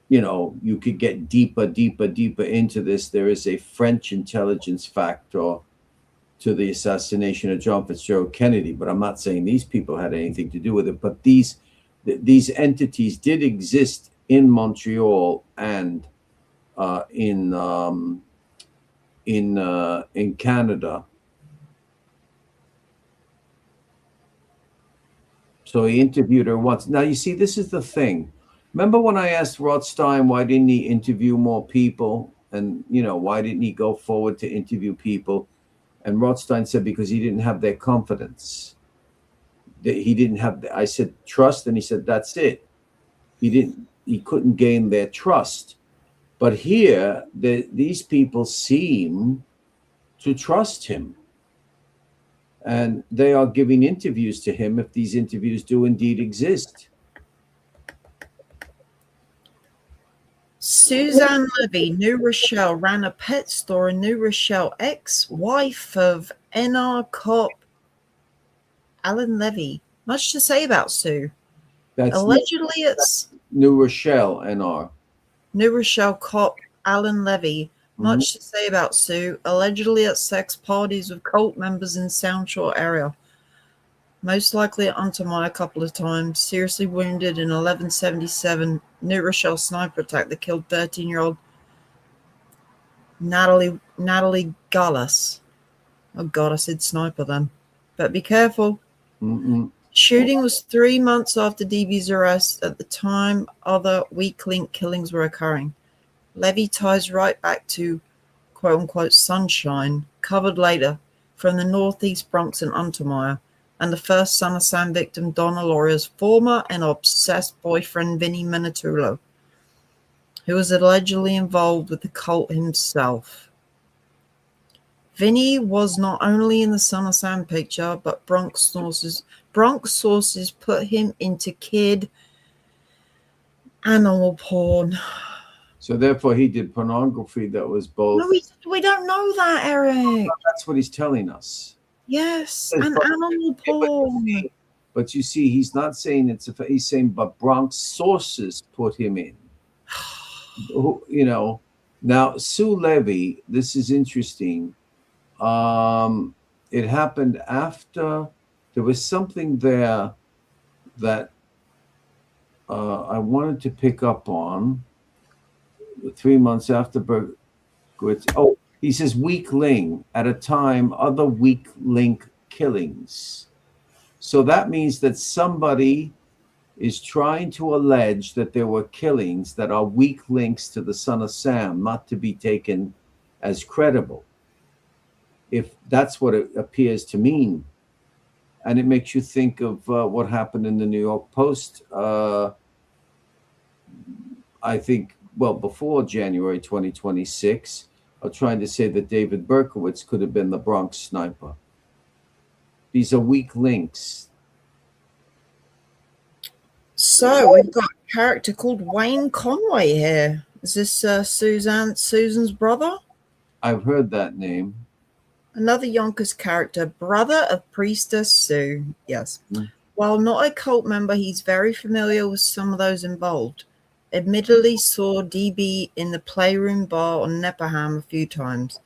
you could get deeper into this. There is a French intelligence factor to the assassination of John Fitzgerald Kennedy. But I'm not saying these people had anything to do with it. But these entities did exist in Montreal and in Canada. So he interviewed her once. Now, you see, this is the thing. Remember when I asked Rothstein why didn't he interview more people? And, why didn't he go forward to interview people? And Rothstein said because he didn't have their confidence. He didn't have, I said, trust. And he said, that's it. He couldn't gain their trust. But here, these people seem to trust him. And they are giving interviews to him if these interviews do indeed exist. Suzanne Levy, New Rochelle, ran a pet store in New Rochelle, ex-wife of NR cop Alan Levy. Much to say about Sue. That's allegedly it's New Rochelle, NR. New Rochelle cop Alan Levy. Much to say about Sue. Allegedly at sex parties with cult members in Sound Shore area. Most likely at Untermeyer a couple of times. Seriously wounded in 11/77 New Rochelle sniper attack that killed 13-year-old Natalie Gallus. Oh God, I said sniper then. But be careful. Mm-mm. Shooting was 3 months after DB's arrest. At the time, other weak link killings were occurring. Levy ties right back to quote-unquote sunshine, covered later, from the northeast Bronx and Untermeyer, and the first Son of Sam victim, Donna Lauria's former and obsessed boyfriend, Vinny Minutolo, who was allegedly involved with the cult himself. Vinny was not only in the Son of Sam picture, but Bronx sources put him into kid animal porn. So therefore, he did pornography that was both. No, we don't know that, Eric. That's what he's telling us. Yes, and animal porn. But you see, he's not saying it's a. He's saying, but Bronx sources put him in. You know, now Sue Levy. This is interesting. It happened after there was something there that I wanted to pick up on. 3 months after Berkowitz. Oh, he says weak link at a time, other weak link killings. So that means that somebody is trying to allege that there were killings that are weak links to the Son of Sam, not to be taken as credible. If that's what it appears to mean. And it makes you think of what happened in the New York Post, I think, well, before January 2026, are trying to say that David Berkowitz could have been the Bronx sniper. These are weak links. So we've got a character called Wayne Conway here. Is this Susan's brother? I've heard that name. Another Yonkers character, brother of Priestess Sue. Yes. While not a cult member, he's very familiar with some of those involved. Admittedly saw DB in the Playroom Bar on Nepperham a few times,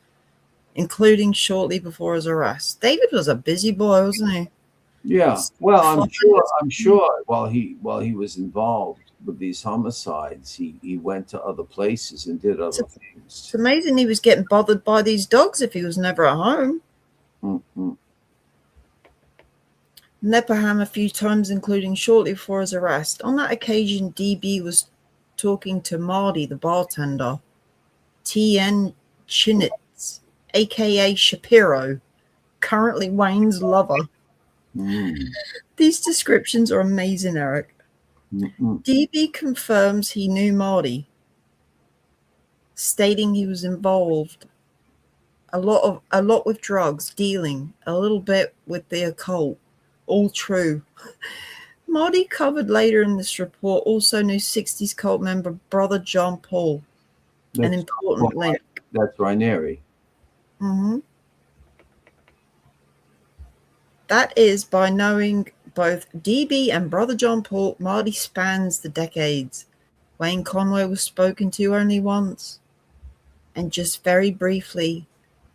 including shortly before his arrest. David was a busy boy, wasn't he? Yeah. Well, I'm sure while he was involved with these homicides, he went to other places and did other things. It's amazing he was getting bothered by these dogs if he was never at home. Mm-hmm. Nepperham a few times, including shortly before his arrest. On that occasion, DB was talking to Marty, the bartender, T.N. Chinitz, a.k.a. Shapiro, currently Wayne's lover. These descriptions are amazing, Eric. DB confirms he knew Marty, stating he was involved a lot with drugs, dealing, a little bit with the occult. All true. Marty, covered later in this report, also knew 60s cult member brother John Paul, an important link. That's Rainieri. Mm-hmm. That is, by knowing both DB and brother John Paul, Marty spans the decades. Wayne Conway was spoken to only once, and just very briefly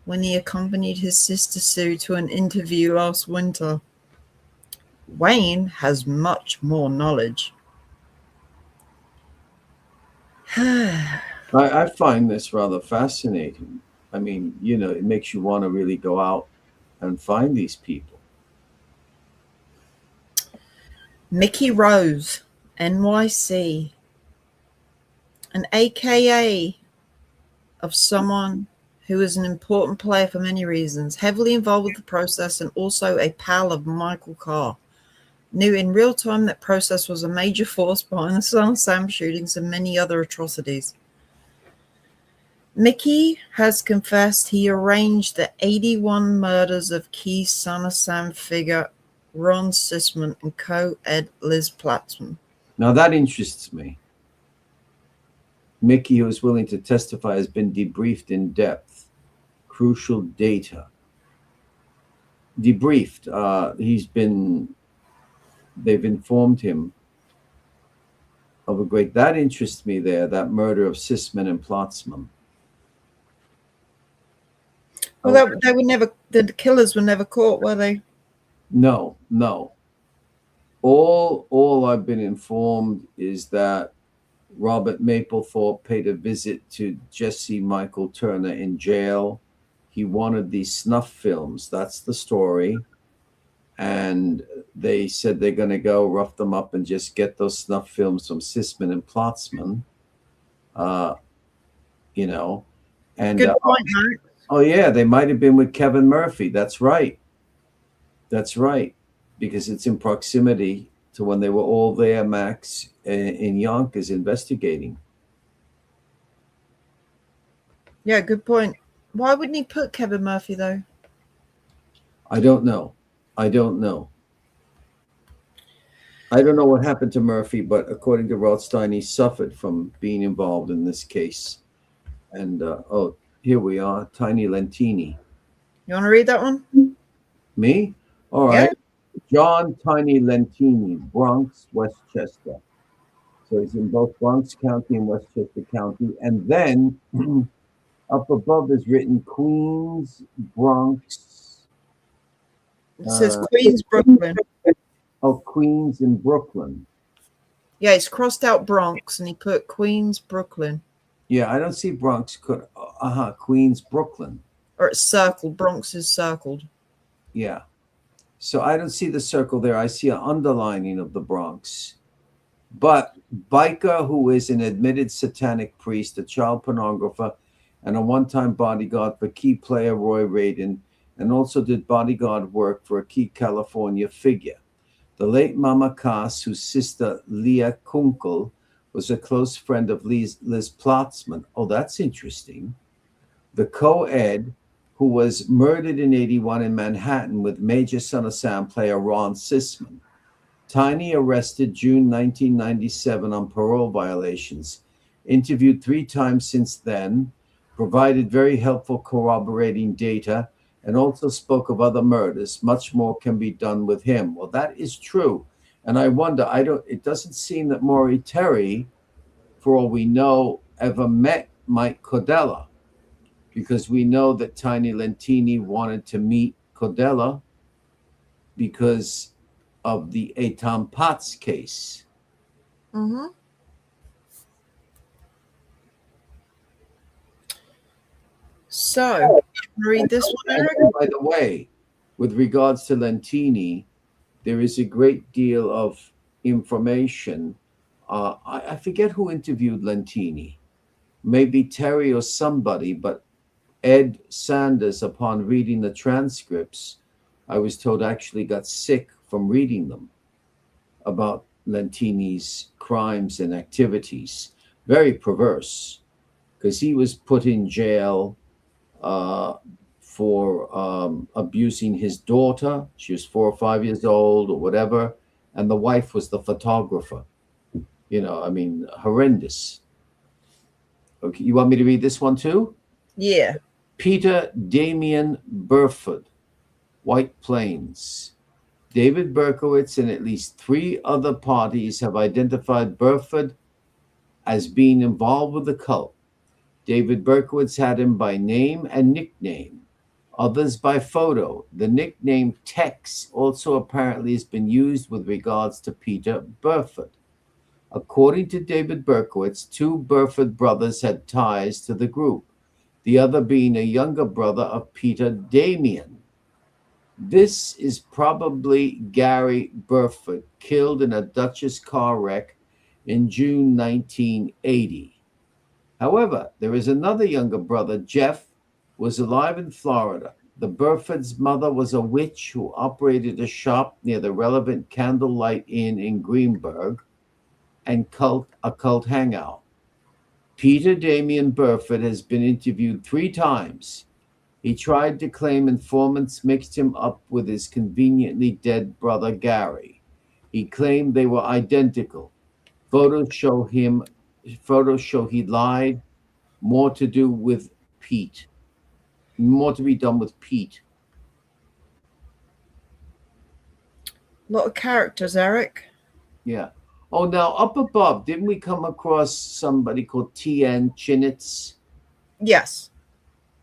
when he accompanied his sister Sue to an interview last winter. Wayne has much more knowledge. I find this rather fascinating. I mean, you know, it makes you want to really go out and find these people. Mickey Rose, NYC, an AKA of someone who is an important player for many reasons, heavily involved with the process and also a pal of Michael Carr. Knew in real time that process was a major force behind the Son of Sam shootings and many other atrocities. Mickey has confessed he arranged the 81 murders of key Son of Sam figure Ron Sisman and co-ed Liz Platzman. Now that interests me. Mickey, who is willing to testify, has been debriefed in depth. Crucial data. Debriefed. They've informed him of a great. That interests me there. That murder of Sisman and Platzman. Well, they were never. The killers were never caught, were they? No. All I've been informed is that Robert Mapplethorpe paid a visit to Jesse Michael Turner in jail. He wanted these snuff films. That's the story. And They said they're going to go rough them up and just get those snuff films from Sisman and Plotzman, uh, you know. And Good point, Mark. oh yeah, they might have been with Kevin Murphy. That's right. That's right, because it's in proximity to when they were all there, Max, in Yonkers investigating. Yeah, good point. Why wouldn't he put Kevin Murphy though? I don't know. I don't know. I don't know what happened to Murphy, but according to Rothstein, he suffered from being involved in this case. And oh, here we are, Tiny Lentini. You want to read that one? Me? All Yeah. right. John Tiny Lentini, Bronx, Westchester. So he's in both Bronx County and Westchester County. And then up above is written Queens, Bronx. It says Queens, Brooklyn. Oh, Queens in Brooklyn. Yeah, it's crossed out Bronx and he put Queens, Brooklyn. Yeah, I don't see Bronx. Queens, Brooklyn. Or it's circled. Bronx is circled. Yeah. So I don't see the circle there. I see an underlining of the Bronx. But Biker, who is an admitted satanic priest, a child pornographer, and a one-time bodyguard for key player Roy Radin, and also did bodyguard work for a key California figure. The late Mama Cass, whose sister Leah Kunkel was a close friend of Liz Plotzman. Oh, that's interesting. The co-ed who was murdered in 81 in Manhattan with Major Son of Sam player Ron Sisman. Tiny arrested June 1997 on parole violations. Interviewed 3 times since then. Provided very helpful corroborating data and also spoke of other murders. Much more can be done with him. Well, that is true. And I wonder, it doesn't seem that Maury Terry, for all we know, ever met Mike Cordella, because we know that Tiny Lentini wanted to meet Cordella because of the Etam Potts case. Mm-hmm. So, read this one, Eric. By the way, with regards to Lentini, there is a great deal of information. I forget who interviewed Lentini, maybe Terry or somebody, but Ed Sanders, upon reading the transcripts, I was told actually got sick from reading them about Lentini's crimes and activities. Very perverse, because he was put in jail for abusing his daughter. She was 4 or 5 years old or whatever. And the wife was the photographer. Horrendous. Okay, you want me to read this one too? Yeah. Peter Damian Burford, White Plains. David Berkowitz and at least 3 other parties have identified Burford as being involved with the cult. David Berkowitz had him by name and nickname, others by photo. The nickname Tex also apparently has been used with regards to Peter Burford. According to David Berkowitz, 2 Burford brothers had ties to the group, the other being a younger brother of Peter Damian. This is probably Gary Burford, killed in a Duchess car wreck in June 1980. However, there is another younger brother, Jeff, who was alive in Florida. The Burford's mother was a witch who operated a shop near the relevant Candlelight Inn in Greenberg and a cult hangout. Peter Damian Burford has been interviewed 3 times. He tried to claim informants mixed him up with his conveniently dead brother Gary. He claimed they were identical. Photos show he lied. More to do with Pete. More to be done with Pete. A lot of characters, Eric. Yeah. Oh, now up above, didn't we come across somebody called T.N. Chinitz? Yes.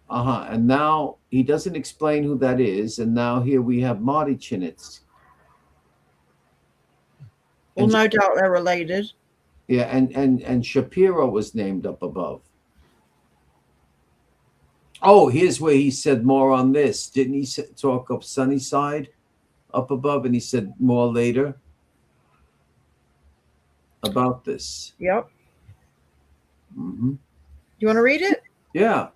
And now he doesn't explain who that is. And now here we have Marty Chinitz. Well, no doubt they're related. Yeah, and Shapiro was named up above. Oh, here's where he said more on this. Didn't he talk of Sunnyside? up above, and he said more later about this. Yep. Hmm. You want to read it? Yeah.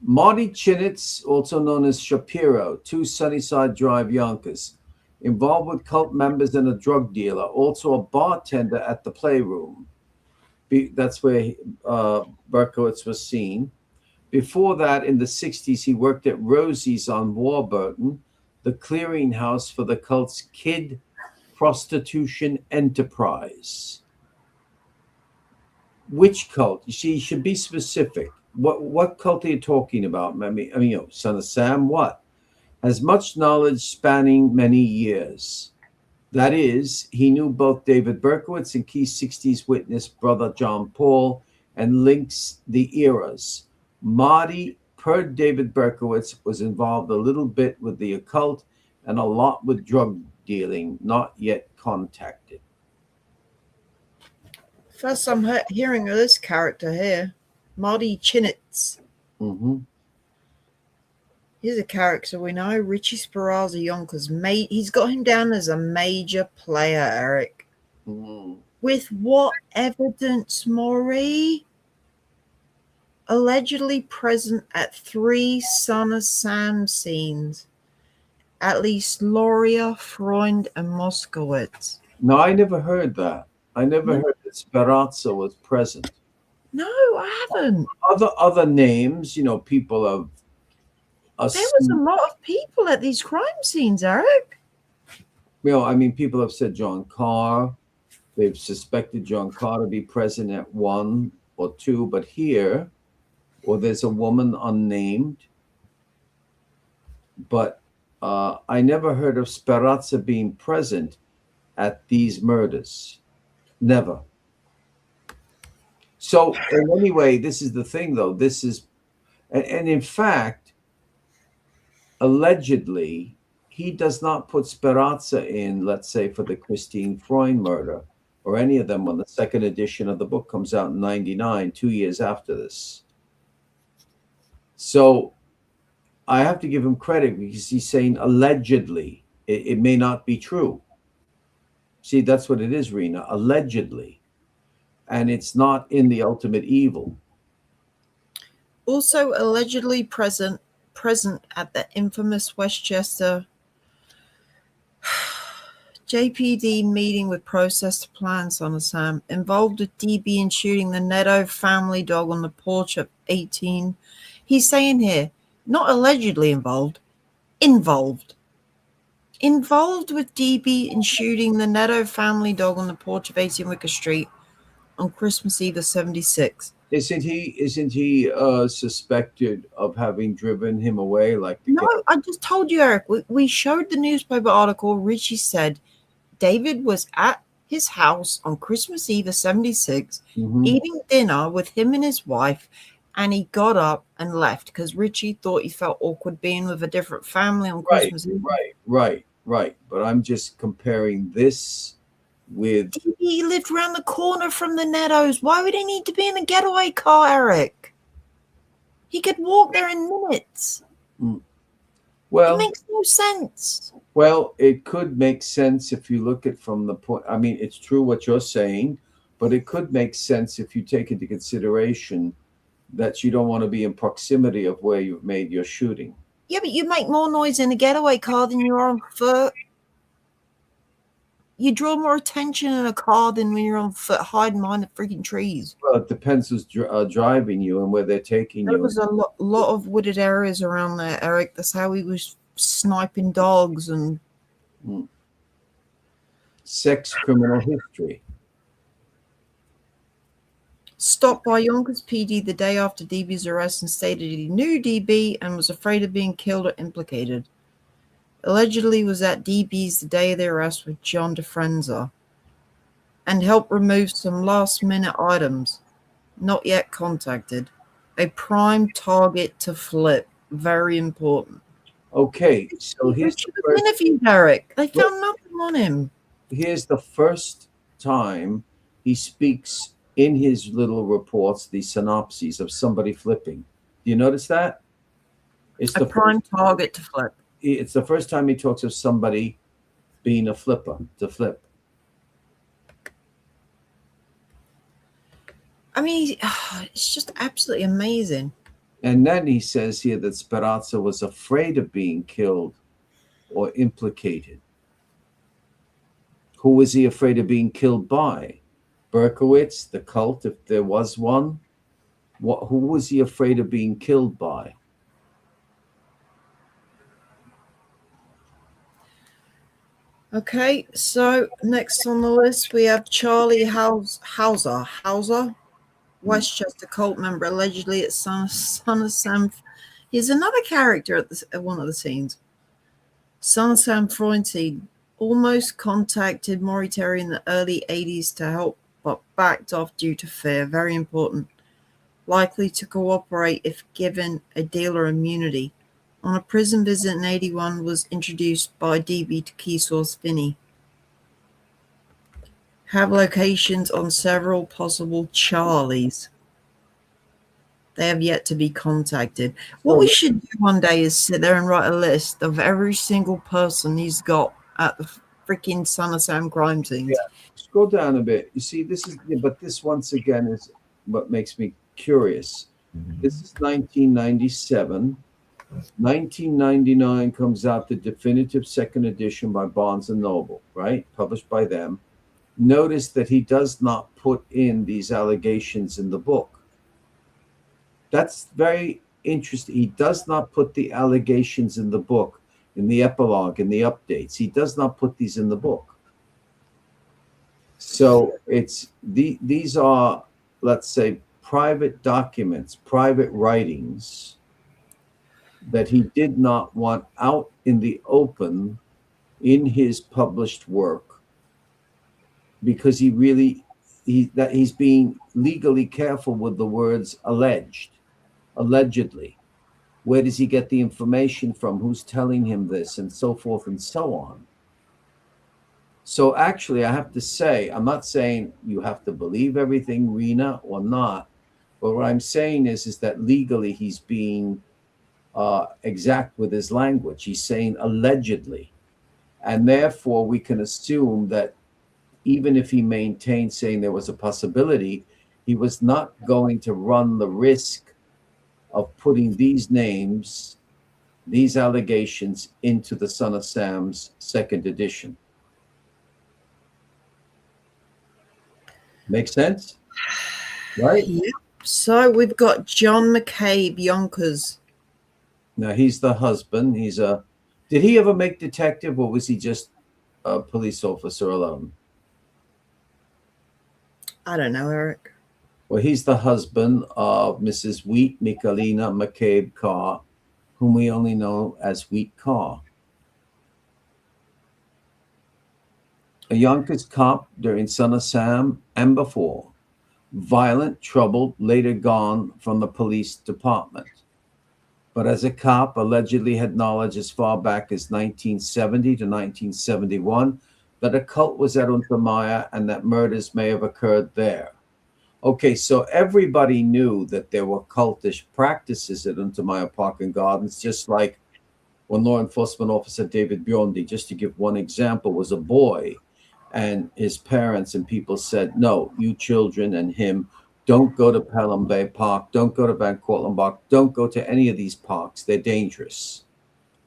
Marty Chinitz, also known as Shapiro, 2 Sunnyside Drive, Yonkers, involved with cult members and a drug dealer, also a bartender at the Playroom. That's where Berkowitz was seen. Before that, in the 60s, he worked at Rosie's on Warburton, the clearinghouse for the cult's kid prostitution enterprise. Which cult? You see, you should be specific. What cult are you talking about? Son of Sam, what? Has much knowledge spanning many years. That is, he knew both David Berkowitz and key 60s witness brother John Paul and links the eras. Marty, per David Berkowitz, was involved a little bit with the occult and a lot with drug dealing, not yet contacted. First, I'm hearing of this character here, Marty Chinitz. Mm-hmm. Here's a character we know, Richie Speranza Yonkers. He's got him down as a major player, Eric. Mm. With what evidence, Maury? Allegedly present at 3 Son of Sam scenes. At least Loria, Freund, and Moskowitz. No, I never heard that. I never heard that Speranza was present. No, I haven't. Other names, people of. There was a lot of people at these crime scenes, Eric. People have said John Carr. They've suspected John Carr to be present at 1 or 2, but here, there's a woman unnamed. But I never heard of Speranza being present at these murders. Never. So, anyway, this is the thing, though. This is, and in fact, allegedly, he does not put Speranza in, let's say, for the Christine Freund murder or any of them when the second edition of the book comes out in 99, 2 years after this. So I have to give him credit because he's saying allegedly. It may not be true. See, that's what it is, Rena, allegedly. And it's not in The Ultimate Evil. Also allegedly present at the infamous Westchester JPD meeting with process to plan Son of Sam, involved with DB in shooting the Neto family dog on the porch of 18. He's saying here, not allegedly involved. Involved with DB in shooting the Neto family dog on the porch of 18 Wicker Street on Christmas Eve of 76. Isn't he suspected of having driven him away? No, I just told you, Eric. We showed the newspaper article. Richie said David was at his house on Christmas Eve of 76, eating dinner with him and his wife, and he got up and left because Richie thought he felt awkward being with a different family on Christmas Eve. Right. But I'm just comparing this with... He lived around the corner from the Nettos. Why would he need to be in a getaway car, Eric? He could walk there in minutes. Well, it makes no sense. Well, it could make sense if you look at from the point. It's true what you're saying, but it could make sense if you take into consideration that you don't want to be in proximity of where you've made your shooting. Yeah, but you make more noise in a getaway car than you're on foot. You draw more attention in a car than when you're on foot hiding behind the freaking trees. Well, it depends who's driving you and where they're taking you. There was a lot of wooded areas around there, Eric. That's how he was sniping dogs and... Sex criminal history. Stopped by Yonkers PD the day after DB's arrest and stated he knew DB and was afraid of being killed or implicated. Allegedly was at DB's the day of the arrest with John DeFrenza and helped remove some last-minute items. Not yet contacted. A prime target to flip. Very important. Okay, so here's the first interview, Derek. They found nothing on him. Here's the first time he speaks in his little reports, the synopses of somebody flipping. Do you notice that? It's a prime target to flip. it's the first time he talks of somebody being a flipper, to flip. I mean, it's just absolutely amazing. And then he says here that Speranza was afraid of being killed or implicated. Who was he afraid of being killed by? Berkowitz, the cult, if there was one? Who was he afraid of being killed by? Okay, so next on the list we have Charlie Hauser, Westchester cult member, allegedly at Son of Sam. He's another character at one of the scenes. Son of Sam Freunty almost contacted Maury in the early 80s to help, but backed off due to fear. Very important. Likely to cooperate if given a deal or immunity. On a prison visit in 81 was introduced by DB to key source Finney. Have locations on several possible Charlies. They have yet to be contacted. What we should do one day is sit there and write a list of every single person he's got at the freaking Son of Sam crime scenes. Yeah. Scroll down a bit. You see, this is, but this once again is what makes me curious. This is 1997. 1999 comes out the definitive second edition by Barnes and Noble, right? Published by them. Notice that he does not put in these allegations in the book. That's very interesting. He does not put the allegations in the book, in the epilogue, in the updates. He does not put these in the book. So these are, let's say, private documents, private writings that he did not want out in the open in his published work, because he's being legally careful with the words allegedly. Where does he get the information from? Who's telling him this, and so forth and so on. So actually, I have to say, I'm not saying you have to believe everything, Rena, or not. But what I'm saying is that legally he's being exact with his language. He's saying allegedly. And therefore, we can assume that even if he maintained saying there was a possibility, he was not going to run the risk of putting these names, these allegations, into the Son of Sam's second edition. Make sense? Right? Yep. So we've got John McCabe Yonkers. Now he's the husband. Did he ever make detective, or was he just a police officer alone? I don't know, Eric. Well, he's the husband of Mrs. Wheat Michalina McCabe Carr, whom we only know as Wheat Carr. A Yonkers cop during Son of Sam and before. Violent, troubled, later gone from the police department. But as a cop, allegedly had knowledge as far back as 1970 to 1971 that a cult was at Untermaier and that murders may have occurred there. Okay, so everybody knew that there were cultish practices at Untermaier Park and Gardens, just like when law enforcement officer David Bjondi, just to give one example, was a boy, and his parents and people said, no, you children and him, don't go to Pelham Bay Park, don't go to Van Cortlandt Park, don't go to any of these parks, they're dangerous.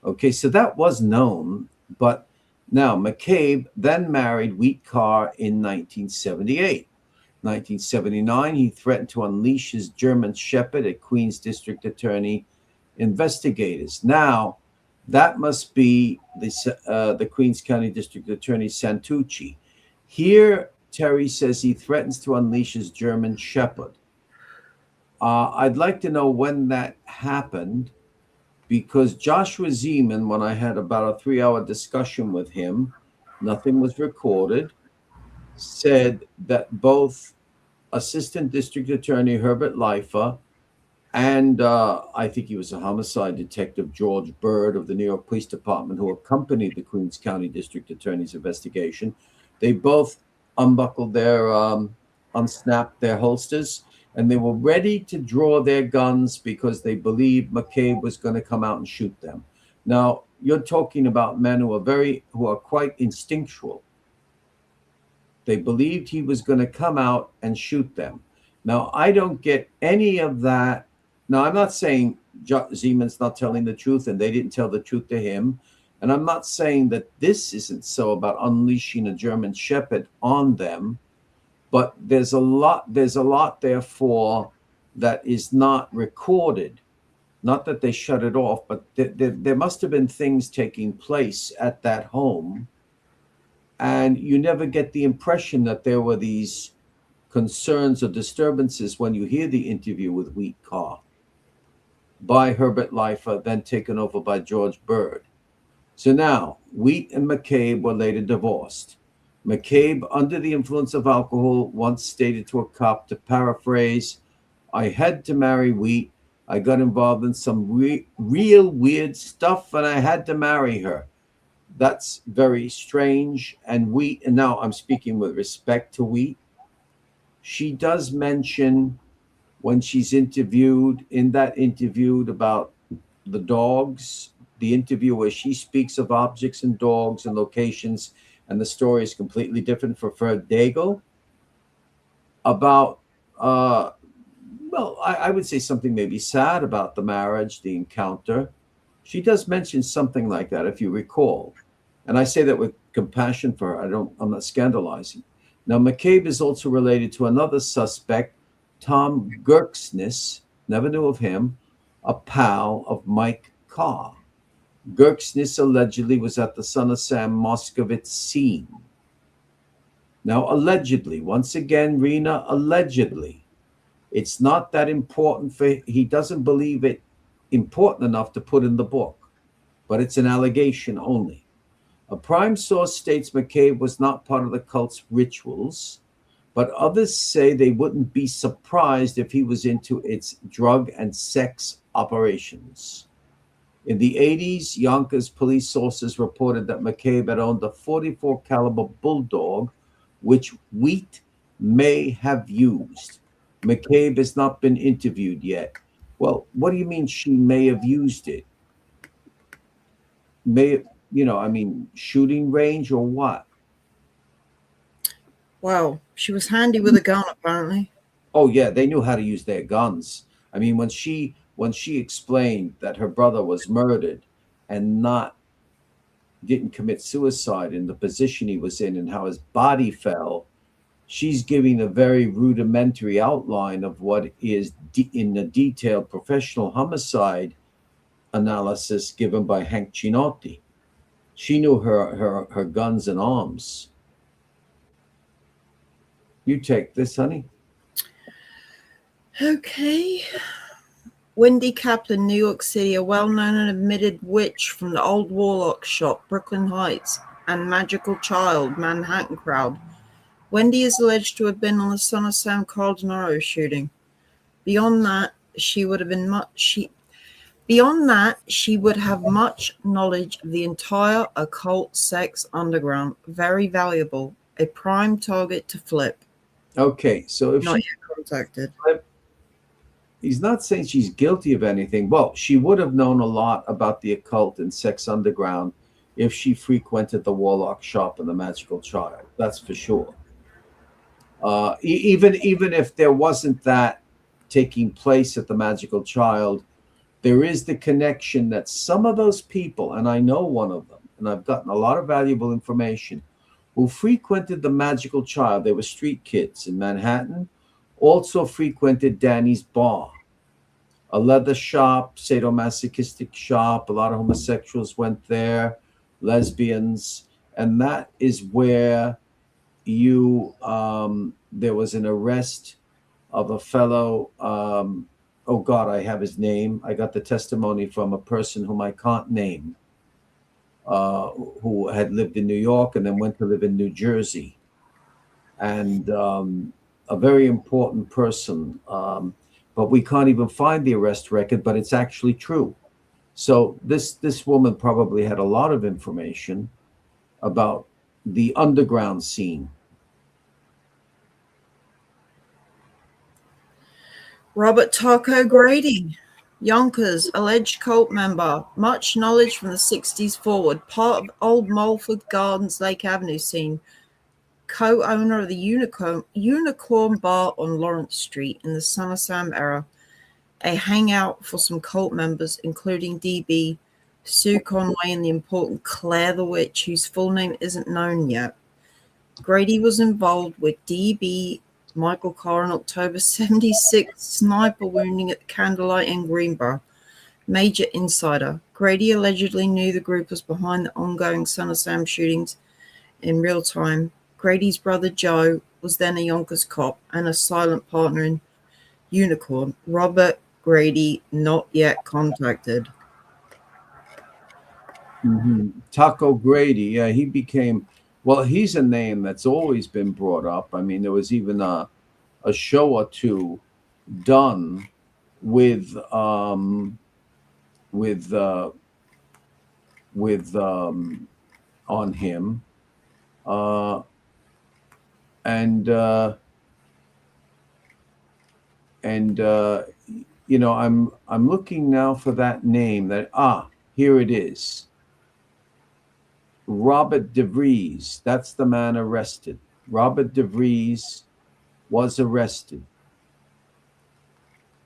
Okay, so that was known, but now McCabe then married Wheat Carr in 1978. 1979, he threatened to unleash his German Shepherd at Queens District Attorney investigators. Now, that must be the Queens County District Attorney Santucci. Here, Terry says he threatens to unleash his German Shepherd. I'd like to know when that happened, because Joshua Zeman, when I had about a 3-hour discussion with him, nothing was recorded, said that both Assistant District Attorney Herbert Leifer and I think he was a homicide detective, George Bird of the New York Police Department, who accompanied the Queens County District Attorney's investigation, they both unbuckled unsnapped their holsters, and they were ready to draw their guns because they believed McCabe was going to come out and shoot them. Now, you're talking about men who are quite instinctual. They believed he was going to come out and shoot them. Now, I don't get any of that. Now, I'm not saying Zeman's not telling the truth and they didn't tell the truth to him. And I'm not saying that this isn't so about unleashing a German Shepherd on them, but there's a lot therefore that is not recorded. Not that they shut it off, but there must have been things taking place at that home, and you never get the impression that there were these concerns or disturbances when you hear the interview with Wheat Carr by Herbert Leifer, then taken over by George Bird. So now, Wheat and McCabe were later divorced. McCabe, under the influence of alcohol, once stated to a cop, to paraphrase, I had to marry Wheat. I got involved in some real weird stuff and I had to marry her. That's very strange. And Wheat, and now I'm speaking with respect to Wheat, she does mention when she's interviewed, in that interview about the dogs, the interview where she speaks of objects and dogs and locations, and the story is completely different for Fred Daigle, about, well, I would say something maybe sad about the marriage, the encounter. She does mention something like that, if you recall. And I say that with compassion for her. I'm not scandalizing. Now, McCabe is also related to another suspect, Tom Gerksness, never knew of him, a pal of Mike Carr. Gerksness allegedly was at the Son of Sam Moskowitz scene. Now, allegedly, once again, Rena, allegedly, it's not that important he doesn't believe it important enough to put in the book, but it's an allegation only. A prime source states McCabe was not part of the cult's rituals, but others say they wouldn't be surprised if he was into its drug and sex operations. In the 80s, Yonkers police sources reported that McCabe had owned a 44 caliber bulldog, which Wheat may have used. McCabe has not been interviewed yet. Well, what do you mean she may have used it? May, I mean, shooting range or what? Well, she was handy with a gun, apparently. Oh yeah, they knew how to use their guns. I mean, when she explained that her brother was murdered and not didn't commit suicide in the position he was in and how his body fell, she's giving a very rudimentary outline of what is in the detailed professional homicide analysis given by Hank Chinotti. She knew her guns and arms. You take this, honey. Okay. Wendy Kaplan, New York City, a well-known and admitted witch from the old Warlock shop, Brooklyn Heights, and Magical Child, Manhattan crowd. Wendy is alleged to have been on the Son of Sam Cardinaro shooting. Beyond that, she would have much knowledge of the entire occult sex underground. Very valuable. A prime target to flip. Okay, so if Not she yet contacted. he's not saying she's guilty of anything. Well, she would have known a lot about the occult and sex underground if she frequented the Warlock shop and the Magical Child. That's for sure. Even if there wasn't that taking place at the Magical Child, there is the connection that some of those people, and I know one of them, and I've gotten a lot of valuable information, who frequented the Magical Child, they were street kids in Manhattan, also frequented Danny's Bar, a leather shop, sadomasochistic shop. A lot of homosexuals went there, lesbians, and that is where there was an arrest of a fellow. Oh God, I have his name. I got the testimony from a person whom I can't name, who had lived in New York and then went to live in New Jersey, and a very important person. But we can't even find the arrest record, but it's actually true. So this woman probably had a lot of information about the underground scene. Robert Taco Grady. Yonkers, alleged cult member. Much knowledge from the 60s forward. Part of old Mulford Gardens Lake Avenue scene. Co-owner of the Unicorn Bar on Lawrence Street in the Son of Sam era. A hangout for some cult members, including DB, Sue Conway, and the important Claire the Witch, whose full name isn't known yet. Grady was involved with DB Michael Carr in October 76 sniper wounding at Candlelight in Greenboro. Major insider. Grady allegedly knew the group was behind the ongoing Son of Sam shootings in real time. Grady's brother Joe was then a Yonkers cop and a silent partner in Unicorn. Robert Grady not yet contacted. Taco Grady, yeah, he became, well, he's a name that's always been brought up. I mean, there was even a show or two done with on him, and you know, I'm looking now for that name. Here it is. Robert DeVries. That's the man arrested. Robert DeVries was arrested,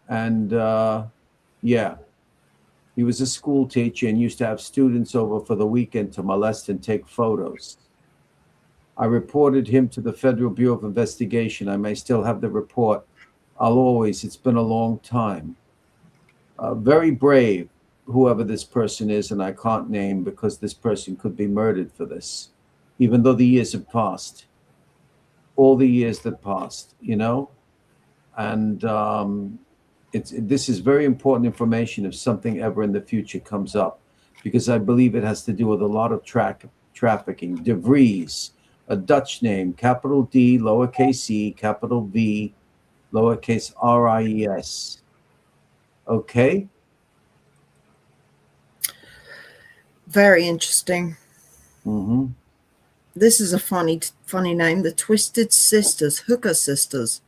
and yeah, he was a school teacher and used to have students over for the weekend to molest and take photos. I reported him to the Federal Bureau of Investigation. I may still have the report. It's been a long time. Very brave, whoever this person is, and I can't name because this person could be murdered for this, even though the years have passed. All the years that passed, you know? And this is very important information if something ever in the future comes up, because I believe it has to do with a lot of trafficking. De Vries, a Dutch name, capital D, lowercase e, capital V, lowercase R-I-E-S. Okay? Very interesting. Mm-hmm. This is a funny name. The Twisted Sisters, Hooker Sisters.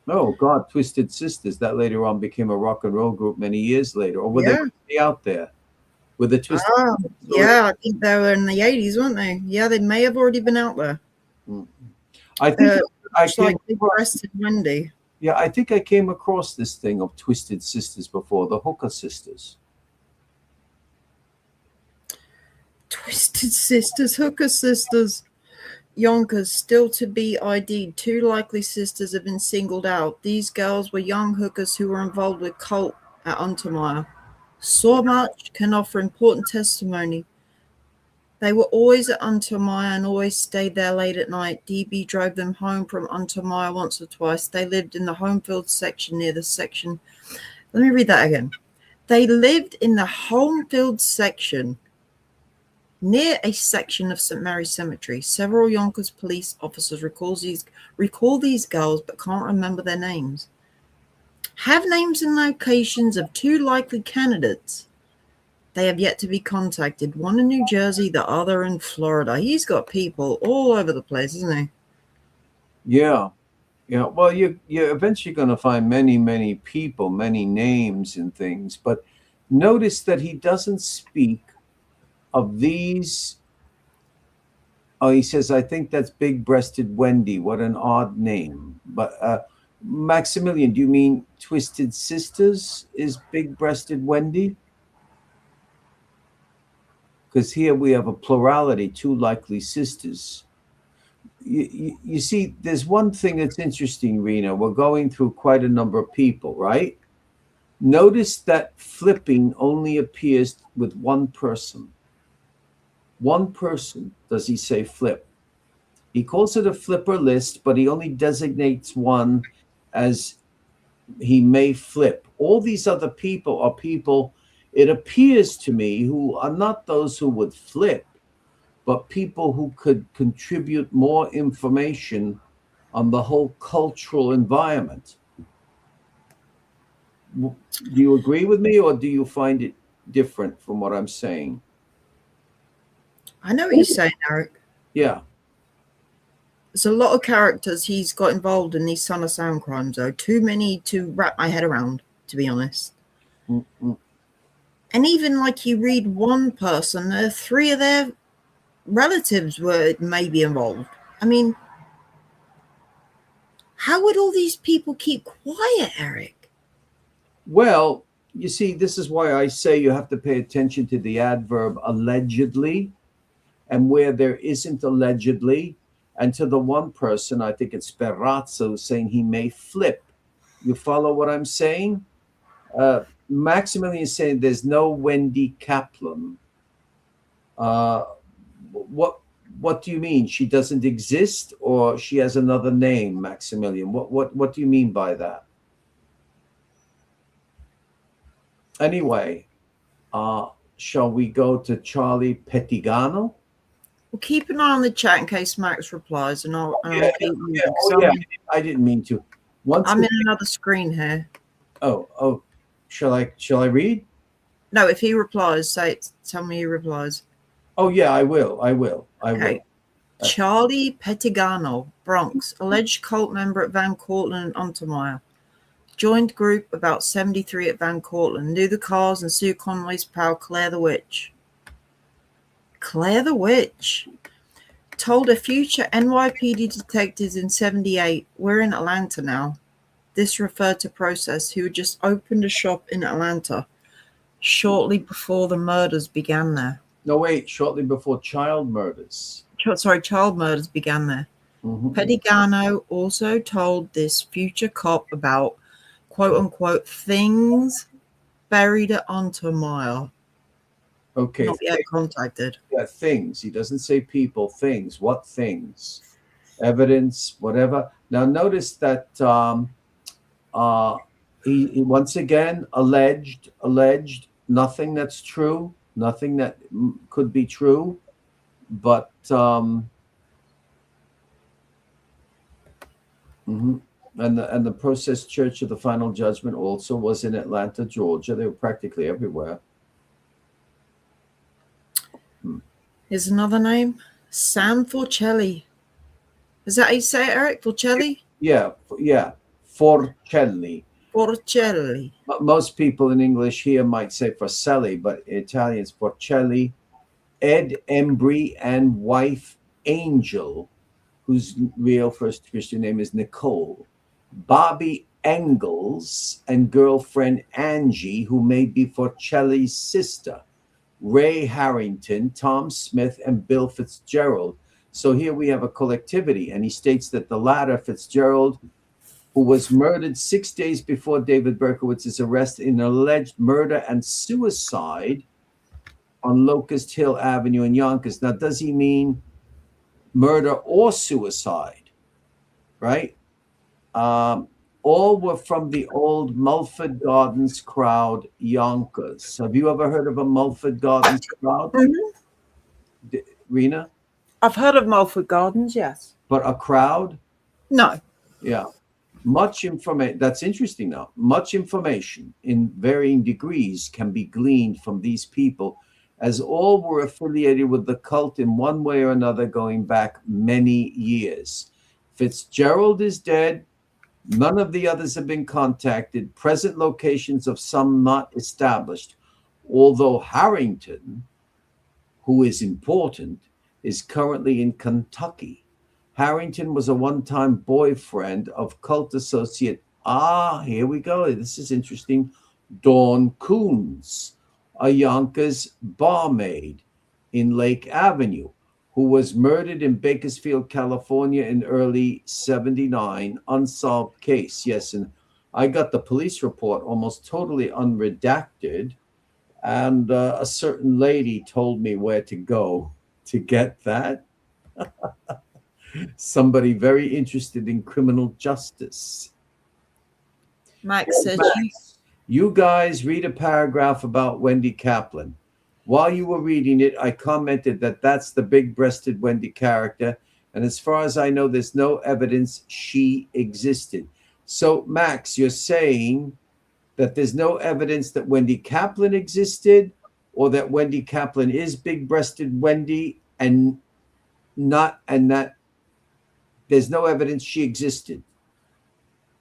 Oh, God, Twisted Sisters. That later on became a rock and roll group many years later. Or were they out there? With the Twisted Sisters? Yeah, I think they were in the 80s, weren't they? Yeah, they may have already been out there. I think I came like Big Breasted Wendy. Yeah, I think I came across this thing of Twisted Sisters before, the Hooker Sisters. Twisted Sisters, Hooker Sisters. Yonkers, still to be ID'd. 2 likely sisters have been singled out. These girls were young hookers who were involved with cult at Untermeyer. Saw much, can offer important testimony. They were always at Untermeyer and always stayed there late at night. DB drove them home from Untermeyer once or twice. They lived in the Homefield section near the section. Let me read that again. They lived in the Homefield section near a section of St. Mary's Cemetery. Several Yonkers police officers recall these girls but can't remember their names. Have names and locations of 2 likely candidates. They have yet to be contacted. One in New Jersey, the other in Florida. He's got people all over the place, isn't he? Yeah. Yeah. Well, you're eventually going to find many, many people, many names and things. But notice that he doesn't speak of these. Oh, he says, I think that's Big Breasted Wendy. What an odd name. But Maximilian, do you mean Twisted Sisters is Big Breasted Wendy? Because here we have a plurality, 2 likely sisters. You see, there's one thing that's interesting, Rena. We're going through quite a number of people, right? Notice that flipping only appears with one person. One person does he say flip. He calls it a flipper list, but he only designates one as he may flip. All these other people are people, it appears to me, who are not those who would flip, but people who could contribute more information on the whole cultural environment. Do you agree with me, or do you find it different from what I'm saying? I know what you're saying, Eric. Yeah. There's a lot of characters he's got involved in these Son of Sam crimes, though. Too many to wrap my head around, to be honest. Mm-mm. And even like you read one person, three of their relatives were maybe involved. I mean, how would all these people keep quiet, Eric? Well, you see, this is why I say you have to pay attention to the adverb allegedly, and where there isn't allegedly. And to the one person, I think it's Perazzo saying he may flip. You follow what I'm saying? Maximilian is saying there's no Wendy Kaplan. Uh, what what do you mean? She doesn't exist, or she has another name, Maximilian? What do you mean by that? Anyway, uh, shall we go to Charlie Pettigano? Well, keep an eye on the chat in case Max replies, and I'll Yeah, keep yeah. reading because Oh, yeah. I didn't mean to. Once. I'm in another screen here. Oh. Shall I read? No, if he replies, tell me he replies. Oh yeah, I will. I will. I Okay. will. Uh, Charlie Pettigano, Bronx, alleged cult member at Van Cortlandt and Untermeyer. Joined group about 73 at Van Cortlandt. Knew the cars and Sue Conway's pal Claire the Witch. Claire the Witch told a future NYPD detectives in 78, we're in Atlanta now. This referred to Process, who had just opened a shop in Atlanta shortly before the murders began there. No, wait. Shortly before child murders. Child murders began there. Mhm. Pettigano also told this future cop about quote-unquote things buried at Untermeyer, Okay. not yet contacted. Yeah, things. He doesn't say people. Things. What things? Evidence. Whatever. Now notice that uh, he once again alleged. Nothing that's true. Nothing that could be true. But mhm. And the Process Church of the Final Judgment also was in Atlanta, Georgia. They were practically everywhere. Here's another name. Sam Forcelli. Is that how you say it, Eric? Forcelli? Yeah, yeah. Forcelli. Forcelli. Most people in English here might say Forcelli, but Italian it's Forcelli. Ed Embry and wife Angel, whose real first Christian name is Nicole. Bobby Engels and girlfriend Angie, who may be Forcelli's sister. Ray Harrington, Tom Smith, and Bill Fitzgerald. So here we have a collectivity, and he states that the latter, Fitzgerald, who was murdered 6 days before David Berkowitz's arrest in alleged murder and suicide on Locust Hill Avenue in Yonkers. Now, does he mean murder or suicide? Right? All were from the old Mulford Gardens crowd, Yonkers. Have you ever heard of a Mulford Gardens crowd, Rena? I've heard of Mulford Gardens, yes. But a crowd? No. Yeah. Much information. That's interesting now. Much information in varying degrees can be gleaned from these people, as all were affiliated with the cult in one way or another going back many years. Fitzgerald is dead. None of the others have been contacted. Present locations of some not established. Although Harrington, who is important, is currently in Kentucky. Harrington was a one-time boyfriend of cult associate, here we go, this is interesting, Dawn Coons, a Yonkers barmaid in Lake Avenue, who was murdered in Bakersfield, California in early 79, unsolved case. Yes, and I got the police report almost totally unredacted, and a certain lady told me where to go to get that. Somebody very interested in criminal justice. Max says You guys read a paragraph about Wendy Kaplan. While you were reading it, I commented that that's the big-breasted Wendy character, and as far as I know, there's no evidence she existed. So, Max, you're saying that there's no evidence that Wendy Kaplan existed, or that Wendy Kaplan is big-breasted Wendy, and that there's no evidence she existed.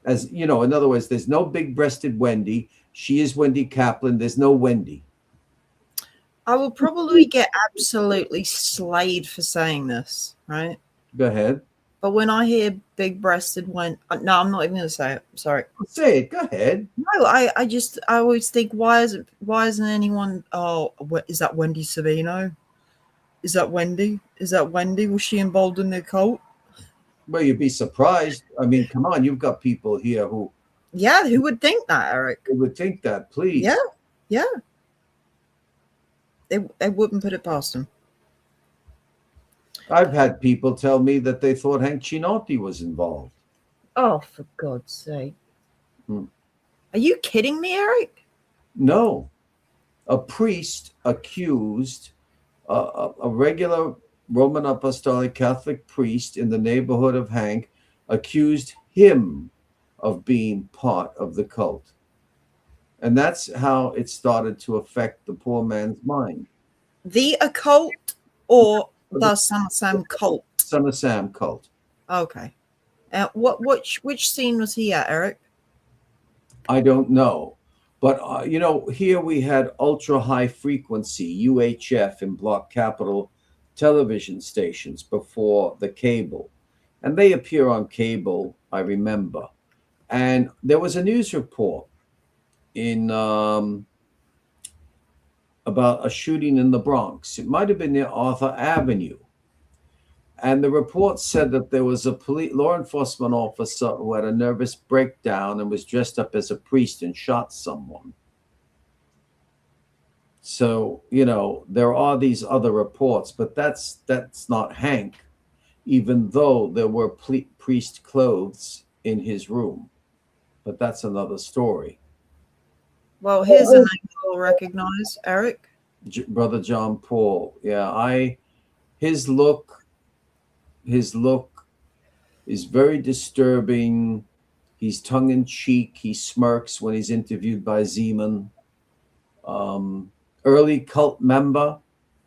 As you know, in other words, there's no big-breasted Wendy. She is Wendy Kaplan. There's no Wendy. I will probably get absolutely slayed for saying this, right? Go ahead. But when I hear big breasted when no, I'm not even gonna say it. Sorry. Say it. Go ahead. No, I always think why isn't anyone is that Wendy Savino? Is that Wendy? Is that Wendy? Was she involved in the cult? Well, you'd be surprised. I mean, come on. You've got people here who Yeah, who would think that, Eric? would think that. Please. Yeah, yeah. They wouldn't put it past them. I've had people tell me that they thought Hank Chinotti was involved. Oh, for God's sake. Hmm. Are you kidding me, Eric? No. A priest accused a regular Roman Apostolic Catholic priest in the neighborhood of Hank accused him of being part of the cult. And that's how it started to affect the poor man's mind. The occult or the Son of Sam cult? Son of Sam cult. Okay. Which scene was he at, Eric? I don't know. But, here we had ultra high frequency UHF in block capital television stations before the cable. And they appear on cable, I remember. And there was a news report in about a shooting in the Bronx. It might have been near Arthur Avenue. And the report said that there was a law enforcement officer who had a nervous breakdown and was dressed up as a priest and shot someone. So, there are these other reports, but that's not Hank, even though there were priest clothes in his room. But that's another story. Well, here's a name you'll recognize, Eric. Brother John Paul. Yeah, his look is very disturbing. He's tongue in cheek. He smirks when he's interviewed by Zeman. Early cult member,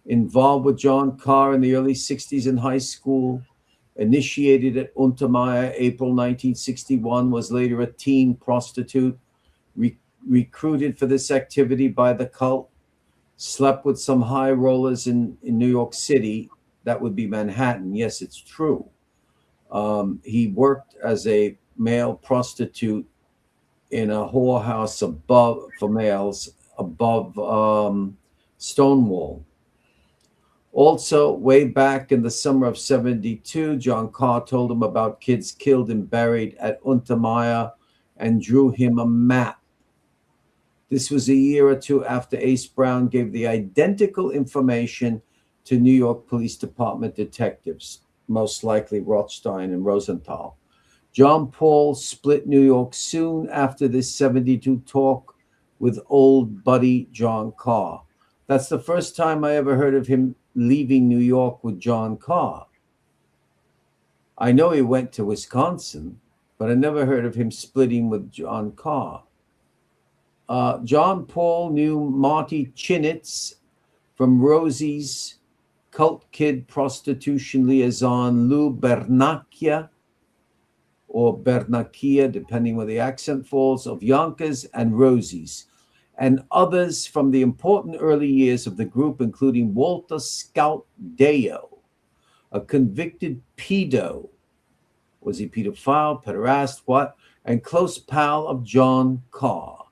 involved with John Carr in the early 60s in high school, initiated at Untermaier, April 1961, was later a teen prostitute, recruited for this activity by the cult, slept with some high rollers in New York City. That would be Manhattan. Yes, it's true. He worked as a male prostitute in a whorehouse for males above Stonewall. Also, way back in the summer of 72, John Carr told him about kids killed and buried at Untermaier and drew him a map. This was a year or two after Ace Brown gave the identical information to New York Police Department detectives, most likely Rothstein and Rosenthal. John Paul split New York soon after this 72 talk with old buddy John Carr. That's the first time I ever heard of him leaving New York with John Carr. I know he went to Wisconsin, but I never heard of him splitting with John Carr. John Paul knew Marty Chinitz from Rosie's cult kid prostitution liaison Lou Bernacchia, or Bernacchia, depending where the accent falls, of Yonkers and Rosie's, and others from the important early years of the group, including Walter Scout Deo, a convicted pedo. Was he pedophile, pederast, what? And close pal of John Carr.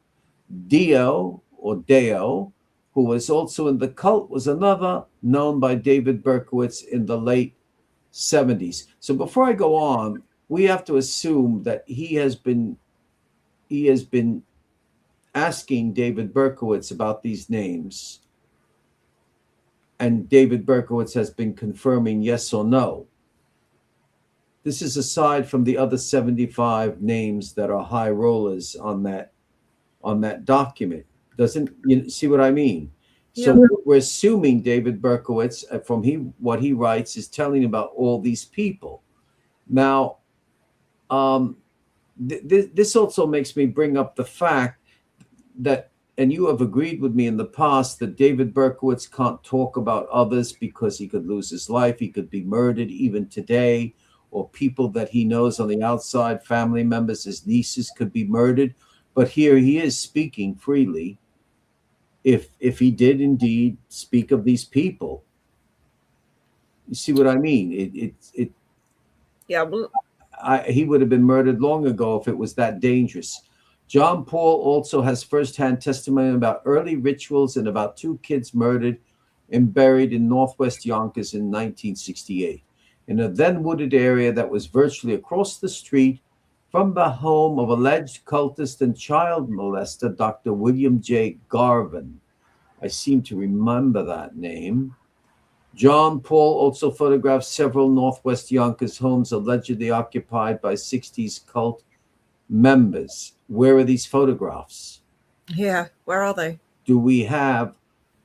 Deo, who was also in the cult, was another known by David Berkowitz in the late 70s. So before I go on, we have to assume that he has been asking David Berkowitz about these names, and David Berkowitz has been confirming yes or no. This is aside from the other 75 names that are high rollers on that document. Doesn't you see what I mean? So Yeah. we're assuming David Berkowitz, from what he writes, is telling about all these people. Now, this also makes me bring up the fact that, and you have agreed with me in the past, that David Berkowitz can't talk about others because he could lose his life. He could be murdered even today, or people that he knows on the outside, family members, his nieces, could be murdered. but here he is speaking freely. If he did indeed speak of these people, you see what I mean? Yeah, well, He would have been murdered long ago if it was that dangerous. John Paul also has firsthand testimony about early rituals and about two kids murdered and buried in northwest Yonkers in 1968, in a then wooded area that was virtually across the street from the home of alleged cultist and child molester Dr. William J. Garvin. I seem to remember that name. John Paul also photographed several Northwest Yonkers homes allegedly occupied by 60s cult members. Where are these photographs? yeah. Where are they? Do we have?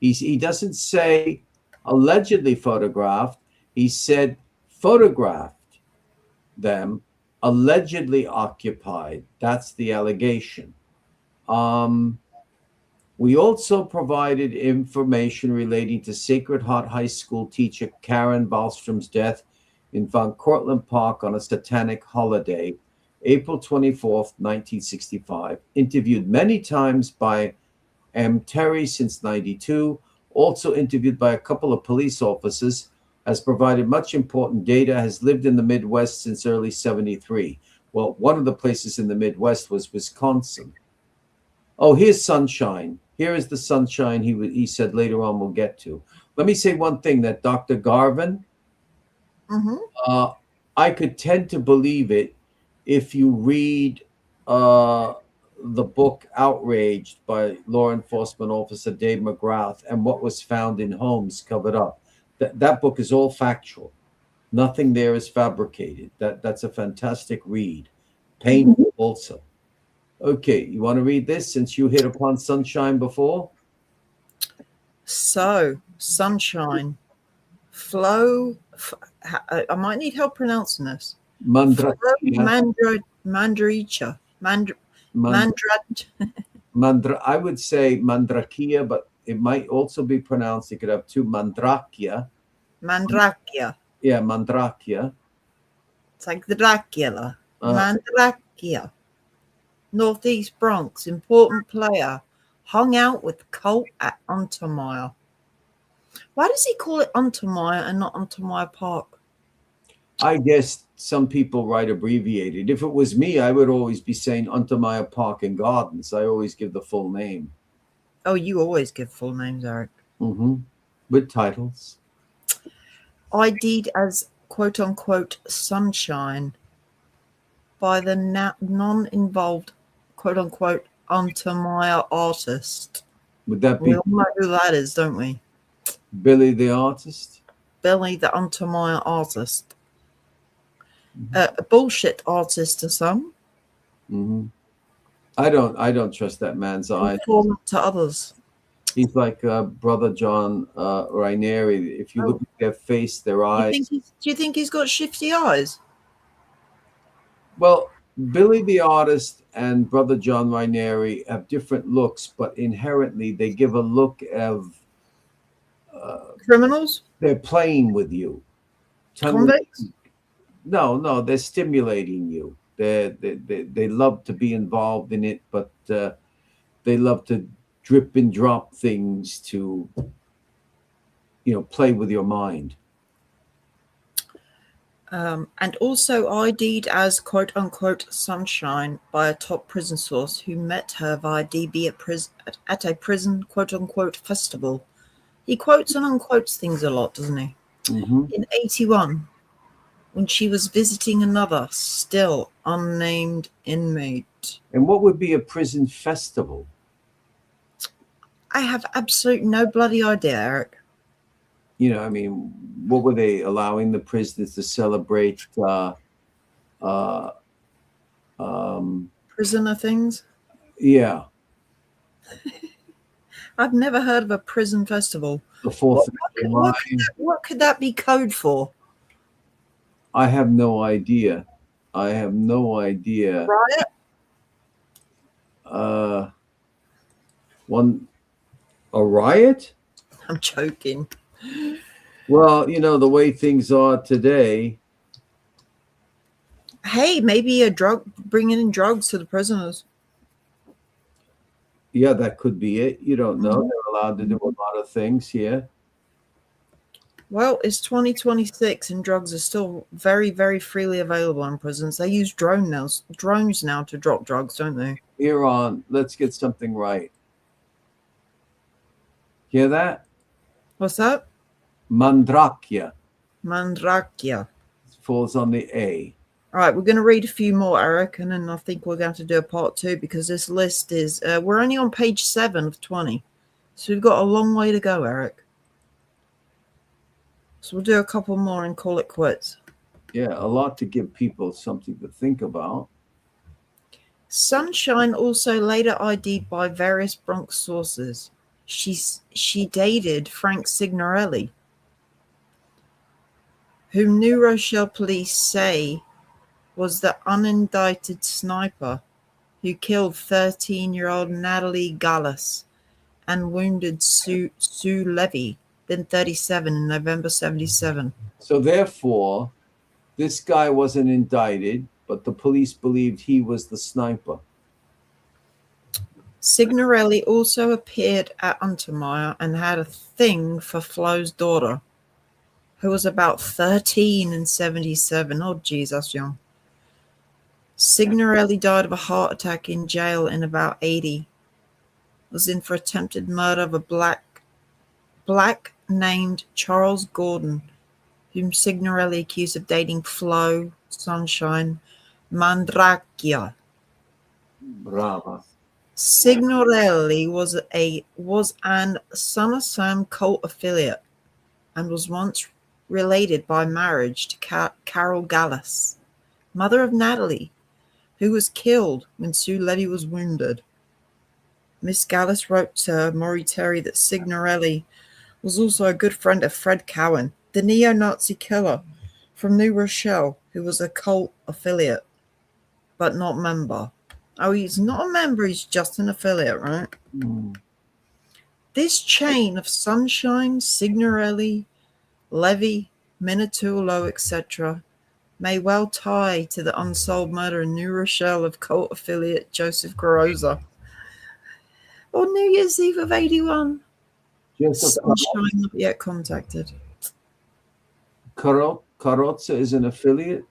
He doesn't say allegedly photographed. He said photographed them, allegedly occupied. That's the allegation. We also provided information relating to Sacred Heart High School teacher Karen Ballstrom's death in Van Cortlandt Park on a satanic holiday, April 24th, 1965. Interviewed many times by M. Terry since 92, also interviewed by a couple of police officers, has provided much important data, has lived in the Midwest since early 73. Well, one of the places in the Midwest was Wisconsin. Oh, here's sunshine. Here is the sunshine he said later on we'll get to. Let me say one thing, that Dr. Garvin, Mm-hmm. I could tend to believe it if you read the book Outraged by law enforcement officer Dave McGrath and what was found in homes covered up. That book is all factual. Nothing there is fabricated. That's a fantastic read. Painful also. Okay, you want to read this since you hit upon sunshine before? So, sunshine, flow. I might need help pronouncing this. Flow Mandricha. I would say Mandrakia, but it might also be pronounced, it could have two, Mandrakia. Mandrakia. Yeah, Mandrakia. It's like the Dracula. Mandrakia. Northeast Bronx, important player. Hung out with Colt at Untermeyer. Why does he call it Untermeyer and not Untermeyer Park? I guess some people write abbreviated. If it was me, I would always be saying Untermeyer Park and Gardens. I always give the full name. Oh, you always give full names, Eric. Mm-hmm. With titles. ID'd as quote-unquote sunshine by the non-involved quote-unquote Untermeyer artist. Would that be? We all know who that is, don't we? Billy the artist? Billy the Untermeyer artist. A bullshit artist to some. Mm-hmm. I don't trust that man's eyes. Informant to others. He's like Brother John Rainieri. If you look at their face, their eyes. Do you think he's got shifty eyes? Well, Billy the artist and Brother John Rainieri have different looks, but inherently they give a look of criminals. They're playing with you. Convicts? No, they're stimulating you. They love to be involved in it, but they love to drip and drop things to, play with your mind. And also ID'd as quote-unquote sunshine by a top prison source who met her via DB at a prison quote-unquote festival. He quotes and unquotes things a lot, doesn't he? Mm-hmm. In 81, when she was visiting another, still unnamed inmate. And what would be a prison festival? I have absolutely no bloody idea, Eric. What were they allowing the prisoners to celebrate? Prisoner things? Yeah. I've never heard of a prison festival. The 4th of July. What could that be code for? I have no idea. Riot? A riot? I'm joking. Well, the way things are today. Hey, maybe bringing in drugs to the prisoners. Yeah, that could be it. You don't know. Mhm. They're allowed to do a lot of things here. Well, it's 2026 and drugs are still very, very freely available in prisons. They use drones now to drop drugs, don't they? Here on, let's get something right. Hear that? What's that? Mandrakya Mandrakia. falls on the A. All right, we're going to read a few more, Eric, and then I think we're going to do a part two because this list is, we're only on page 7 of 20. So we've got a long way to go, Eric. So we'll do a couple more and call it quits. Yeah, a lot to give people something to think about. Sunshine also later ID'd by various Bronx sources. She dated Frank Signorelli, whom New Rochelle police say was the unindicted sniper who killed 13-year-old Natalie Gallus and wounded Sue Levy, then 37, in November 77. So therefore, this guy wasn't indicted, but the police believed he was the sniper. Signorelli also appeared at Untermeyer and had a thing for Flo's daughter, who was about 13 in 77. Oh, geez, that's young. Signorelli died of a heart attack in jail in about 80. Was in for attempted murder of a black named Charles Gordon, whom Signorelli accused of dating Flo Sunshine Mandracchia. Brava. Signorelli was an Son of Sam cult affiliate and was once related by marriage to Carol Gallus, mother of Natalie, who was killed when Sue Levy was wounded. Miss Gallus wrote to Maury Terry that Signorelli was also a good friend of Fred Cowan, the neo-Nazi killer from New Rochelle, who was a cult affiliate, but not member. Oh, he's not a member, he's just an affiliate, right? Mm. This chain of Sunshine, Signorelli, Levy, Minatulo, etc., may well tie to the unsolved murder in New Rochelle of cult affiliate Joseph Carrozza. On New Year's Eve of 81, Sunshine not yet contacted. Carrozza is an affiliate?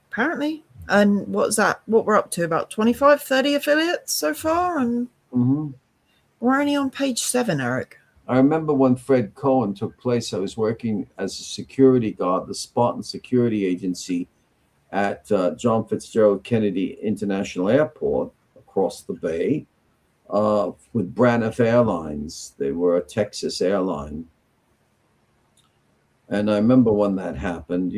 Apparently. And what's that? What we're up to? About 25, 30 affiliates so far? And we're only on page 7, Eric. I remember when Fred Cohen took place, I was working as a security guard, the Spartan Security Agency at John Fitzgerald Kennedy International Airport across the bay with Braniff Airlines. They were a Texas airline. And I remember when that happened,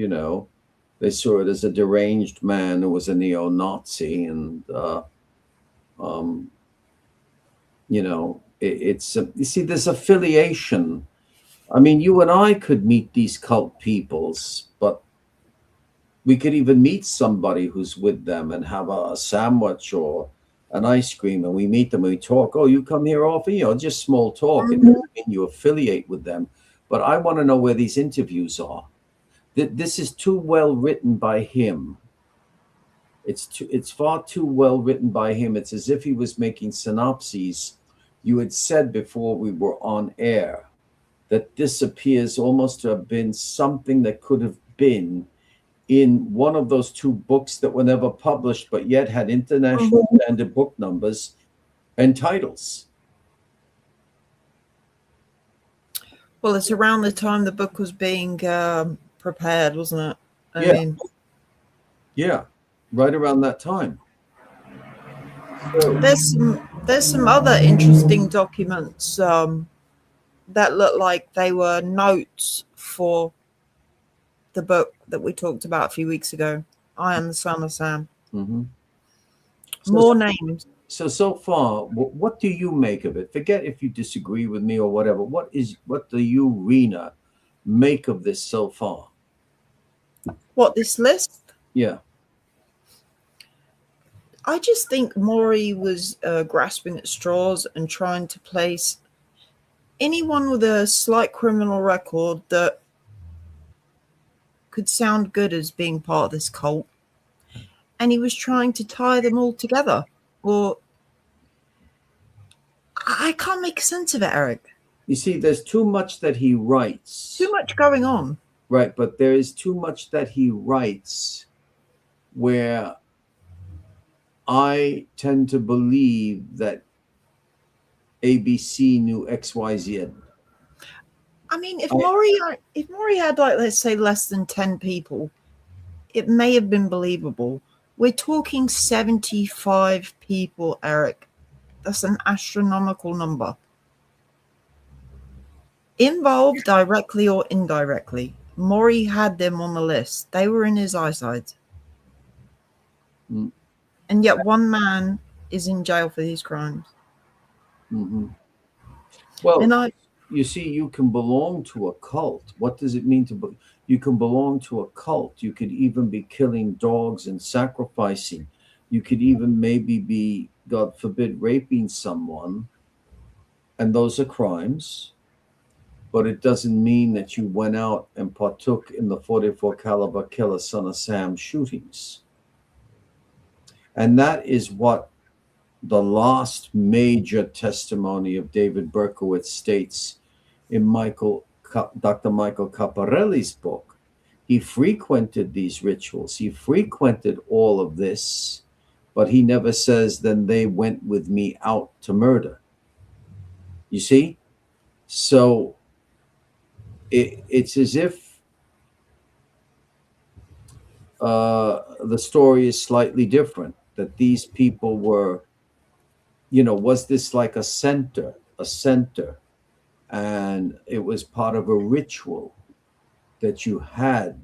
they saw it as a deranged man who was a neo-Nazi. And, you see, there's affiliation. I mean, you and I could meet these cult peoples, but we could even meet somebody who's with them and have a sandwich or an ice cream, and we meet them and we talk. Oh, you come here often? Just small talk. It doesn't mean you affiliate with them. But I want to know where these interviews are. This is too well written by him. It's far too well written by him. It's as if he was making synopses. You had said before we were on air that this appears almost to have been something that could have been in one of those 2 books that were never published, but yet had international standard book numbers and titles. Well, it's around the time the book was being prepared, wasn't it? I mean, yeah, right around that time. So, there's some other interesting documents that look like they were notes for the book that we talked about a few weeks ago. I Am the Son of Sam. More names. So far, what do you make of it? Forget if you disagree with me or whatever. What do you, Rena, make of this so far? What, this list? Yeah. I just think Maury was grasping at straws and trying to place anyone with a slight criminal record that could sound good as being part of this cult. And he was trying to tie them all together. Or I can't make sense of it, Eric. You see, there's too much that he Too writes, much going on. right? But there is too much that he writes where I tend to believe that ABC knew XYZ. I mean, I, if Maury had, like, let's say, less than 10 people, it may have been believable. We're talking 75 people, Eric. That's an astronomical number. Involved directly or indirectly. Maury had them on the list. They were in his eyesight. mm, And yet one man is in jail for these crimes. mhm. Well, And I you see, you can belong to a cult. What does it mean to be? You can belong to a cult. You could even be killing dogs and sacrificing. You could even maybe be, God forbid, raping someone, and those are crimes. But it doesn't mean that you went out and partook in the 44 caliber killer son of Sam shootings. And that is what the last major testimony of David Berkowitz states in Dr. Michael Caparelli's book. He frequented these rituals, he frequented all of this, but he never says, then they went with me out to murder. You see? So it's as if the story is slightly different, that these people were, was this like a center, and it was part of a ritual that you had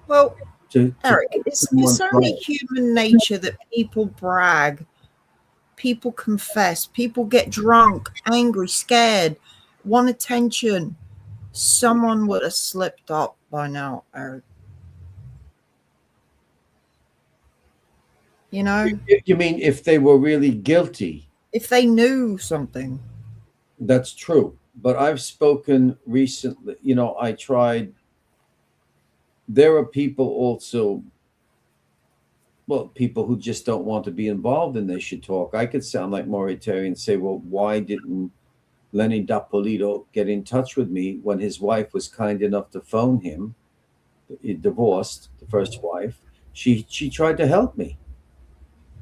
well, to Eric, keep it's someone only right. human nature that people brag, people confess, people get drunk, angry, scared, want attention. Someone would have slipped up by now, Eric. You know, You mean if they were really guilty? if they knew something. That's true. But I've spoken recently, I tried. There are people also, well, people who just don't want to be involved and they should talk. I could sound like Mauritarian and say, well, why didn't Lenny Dapolito get in touch with me when his wife was kind enough to phone him? He divorced, the first wife. She tried to help me.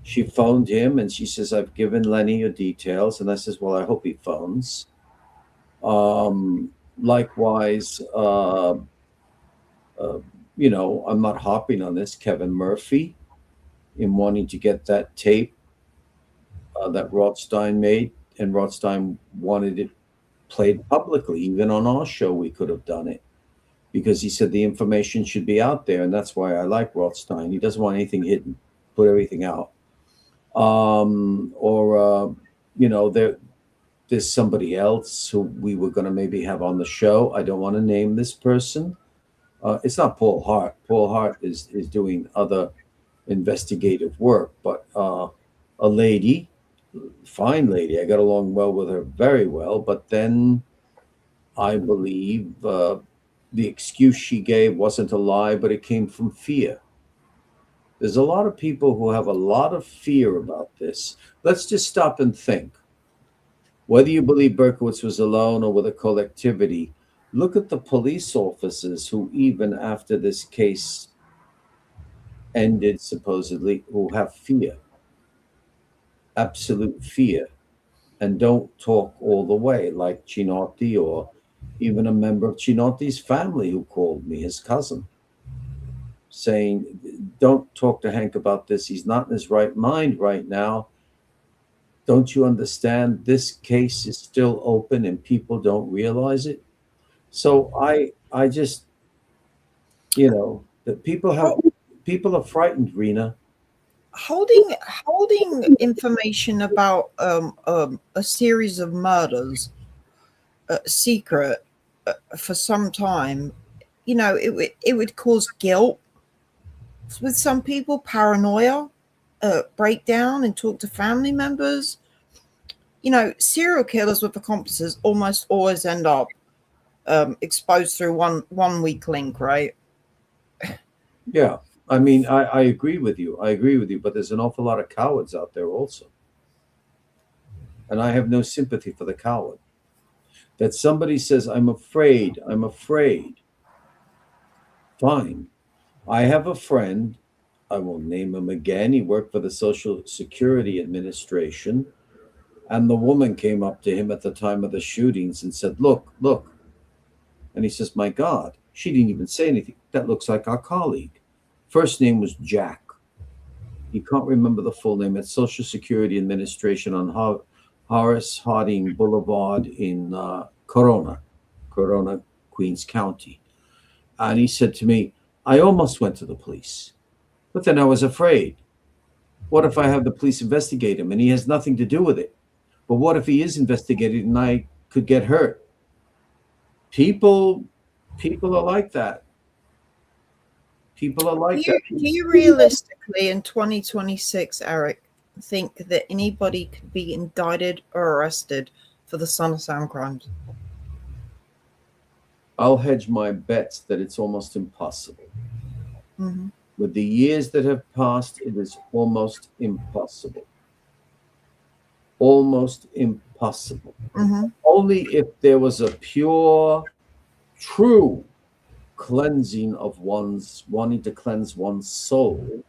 She phoned him and she says, I've given Lenny your details. And I says, well, I hope he phones. Likewise, uh, I'm not hopping on this. Kevin Murphy, in wanting to get that tape that Rothstein made, and Rothstein wanted it played publicly. Even on our show, we could have done it because he said the information should be out there, and that's why I like Rothstein. He doesn't want anything hidden, put everything out. Or there's somebody else who we were going to maybe have on the show. I don't want to name this person. It's not Paul Hart. Paul Hart is doing other investigative work, but a lady, fine lady. I got along well with her, very well. But then I believe the excuse she gave wasn't a lie, but it came from fear. There's a lot of people who have a lot of fear about this. Let's just stop and think. Whether you believe Berkowitz was alone or with a collectivity, look at the police officers who, even after this case ended, supposedly, who have fear, absolute fear, and don't talk all the way, like Chinotti, or even a member of Chinotti's family who called me, his cousin, saying, don't talk to Hank about this. He's not in his right mind right now. Don't you understand? This case is still open and people don't realize it. So I just, that people are frightened, Rena. Holding information about a series of murders secret for some time, it would cause guilt with some people, paranoia, breakdown, and talk to family members. Serial killers with accomplices almost always end up exposed through one weak link, right? Yeah. I mean, I agree with you. I agree with you, but there's an awful lot of cowards out there also. and I have no sympathy for the coward. That somebody says, I'm afraid, I'm afraid. Fine. I have a friend, I won't name him again. He worked for the Social Security Administration. And the woman came up to him at the time of the shootings and said, look, look. And he says, my God, she didn't even say anything. That looks like our colleague. First name was Jack. He can't remember the full name. It's Social Security Administration on Horace Harding Boulevard in Corona, Queens County. And he said to me, I almost went to the police, but then I was afraid. What if I have the police investigate him and he has nothing to do with it? But what if he is investigated and I could get hurt? People are like that. People are like that. Do you realistically in 2026, Eric, think that anybody could be indicted or arrested for the Son of Sam crimes? I'll hedge my bets that it's almost impossible. Mm-hmm. With the years that have passed, it is almost impossible. Almost impossible. Mm-hmm. Only if there was a pure, true cleansing of wanting to cleanse one's soul.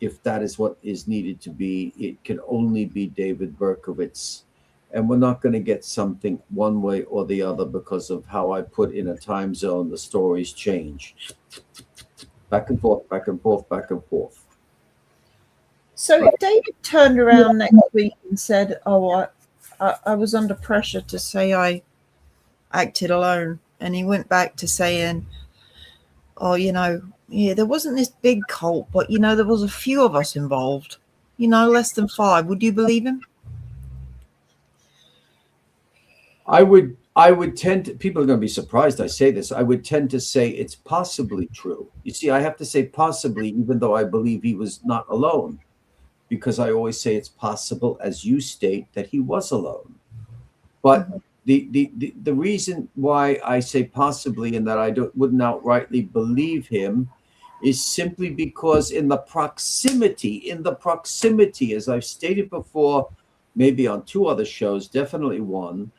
If that is what is needed to be, it can only be David Berkowitz. And we're not going to get something one way or the other because of how I put in a time zone. The stories change. Back and forth, back and forth, back and forth. So if David turned around next week and said, oh, I was under pressure to say I acted alone, and he went back to saying, oh, yeah, there wasn't this big cult, but, there was a few of us involved, less than 5. Would you believe him? I would tend to, people are going to be surprised I say this. I would tend to say it's possibly true. You see, I have to say possibly, even though I believe he was not alone, because I always say it's possible, as you state, that he was alone. But the reason why I say possibly and that I wouldn't outrightly believe him is simply because in the proximity, as I've stated before, maybe on 2 other shows, definitely one,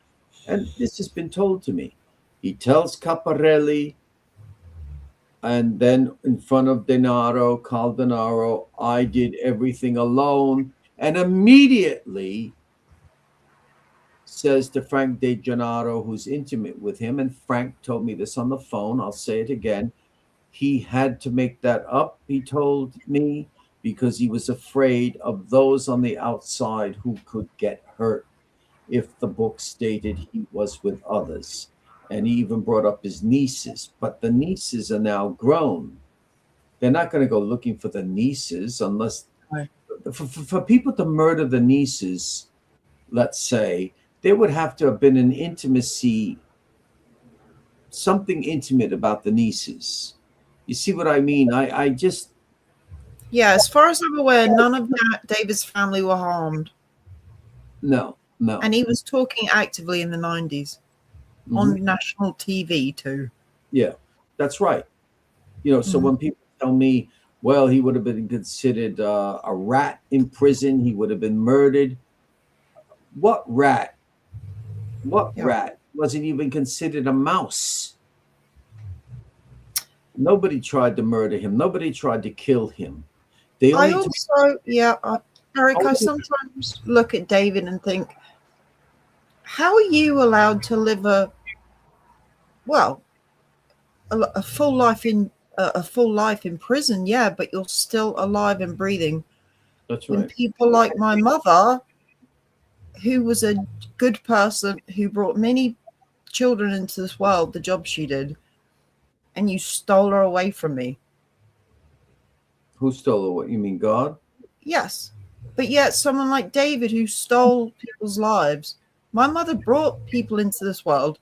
and this has been told to me. He tells Caparelli, and then in front of Carl Denaro, I did everything alone, and immediately says to Frank De Gennaro, who's intimate with him, and Frank told me this on the phone, I'll say it again, he had to make that up, he told me, because he was afraid of those on the outside who could get hurt if the book stated he was with others. And he even brought up his nieces, but the nieces are now grown. They're not going to go looking for the nieces unless, right. For people to murder the nieces, let's say, there would have to have been an intimacy, something intimate about the nieces. You see what I mean? I just... Yeah, as far as I'm aware, none of David's family were harmed. No. And he was talking actively in the 90s on national TV too. Yeah, that's right. So when people tell me, well, he would have been considered a rat in prison, he would have been murdered. What rat? Rat wasn't even considered a mouse? Nobody tried to murder him. Nobody tried to kill him. Eric, I sometimes look at David and think, how are you allowed to live a full life in prison? Yeah, but you're still alive and breathing. That's right. When people like my mother, who was a good person, who brought many children into this world, the job she did, and you stole her away from me. Who stole her? What, you mean God? Yes, but yet someone like David, who stole people's lives. My mother brought people into this world.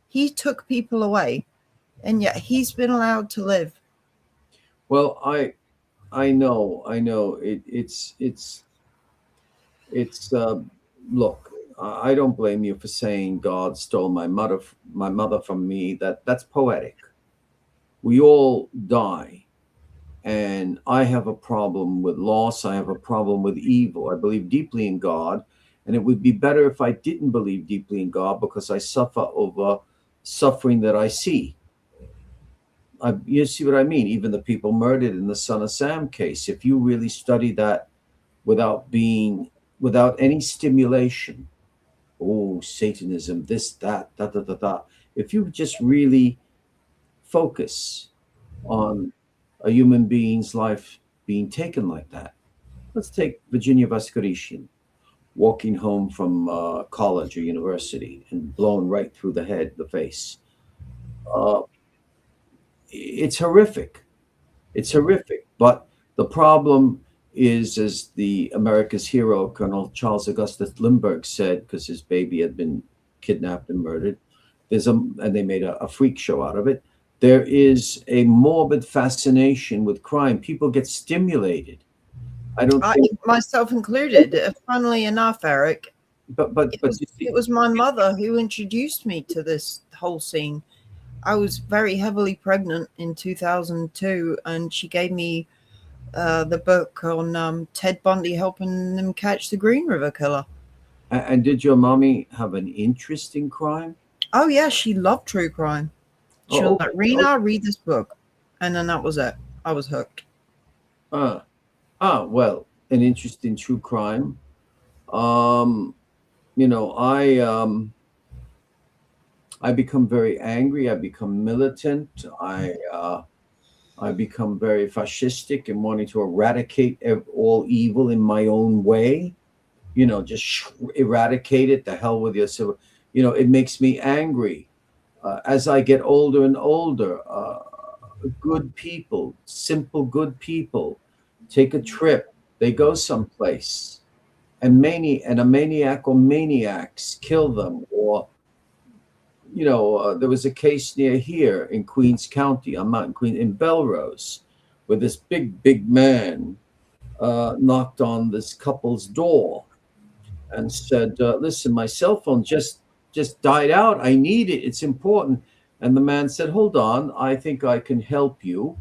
He took people away, and yet he's been allowed to live. Well, I know. It's look, I don't blame you for saying God stole my mother from me. That's poetic. We all die, and I have a problem with loss. I have a problem with evil. I believe deeply in God, And it would be better if I didn't believe deeply in God because I suffer over suffering that I see. You see what I mean? Even the people murdered in the Son of Sam case, if you really study that without without any stimulation, oh, Satanism, this, that, da, da, da, da. If you just really focus on a human being's life being taken like that. Let's take Virginia Vescovician walking home from college or university and blown right through the head, the face. Uh, it's horrific. It's horrific. But the problem is, as the America's hero, Colonel Charles Augustus Lindbergh said, because his baby had been kidnapped and murdered, and they made a freak show out of it. There is a morbid fascination with crime. People get stimulated. I don't think, myself included. Funnily enough, Eric, but you see, it was my mother who introduced me to this whole scene. I was very heavily pregnant in 2002, and she gave me the book on Ted Bundy helping them catch the Green River Killer. And did your mommy have an interest in crime? Oh yeah, she loved true crime. She was like, Rena, oh. read this book, and then that was it. I was hooked. Well, an interest in true crime. You know, I become very angry. I become militant. I become very fascistic and wanting to eradicate all evil in my own way. You know, just eradicate it. The hell with your civil. You know, it makes me angry. As I get older and older, good people, simple good people, take a trip. They go someplace, and a maniac or maniacs kill them. Or, you know, there was a case near here in Queens County. I'm not in Queens, in Belrose, where this big man knocked on this couple's door and said, "Listen, my cell phone just died out. I need it. It's important." And the man said, "Hold on, I think I can help you."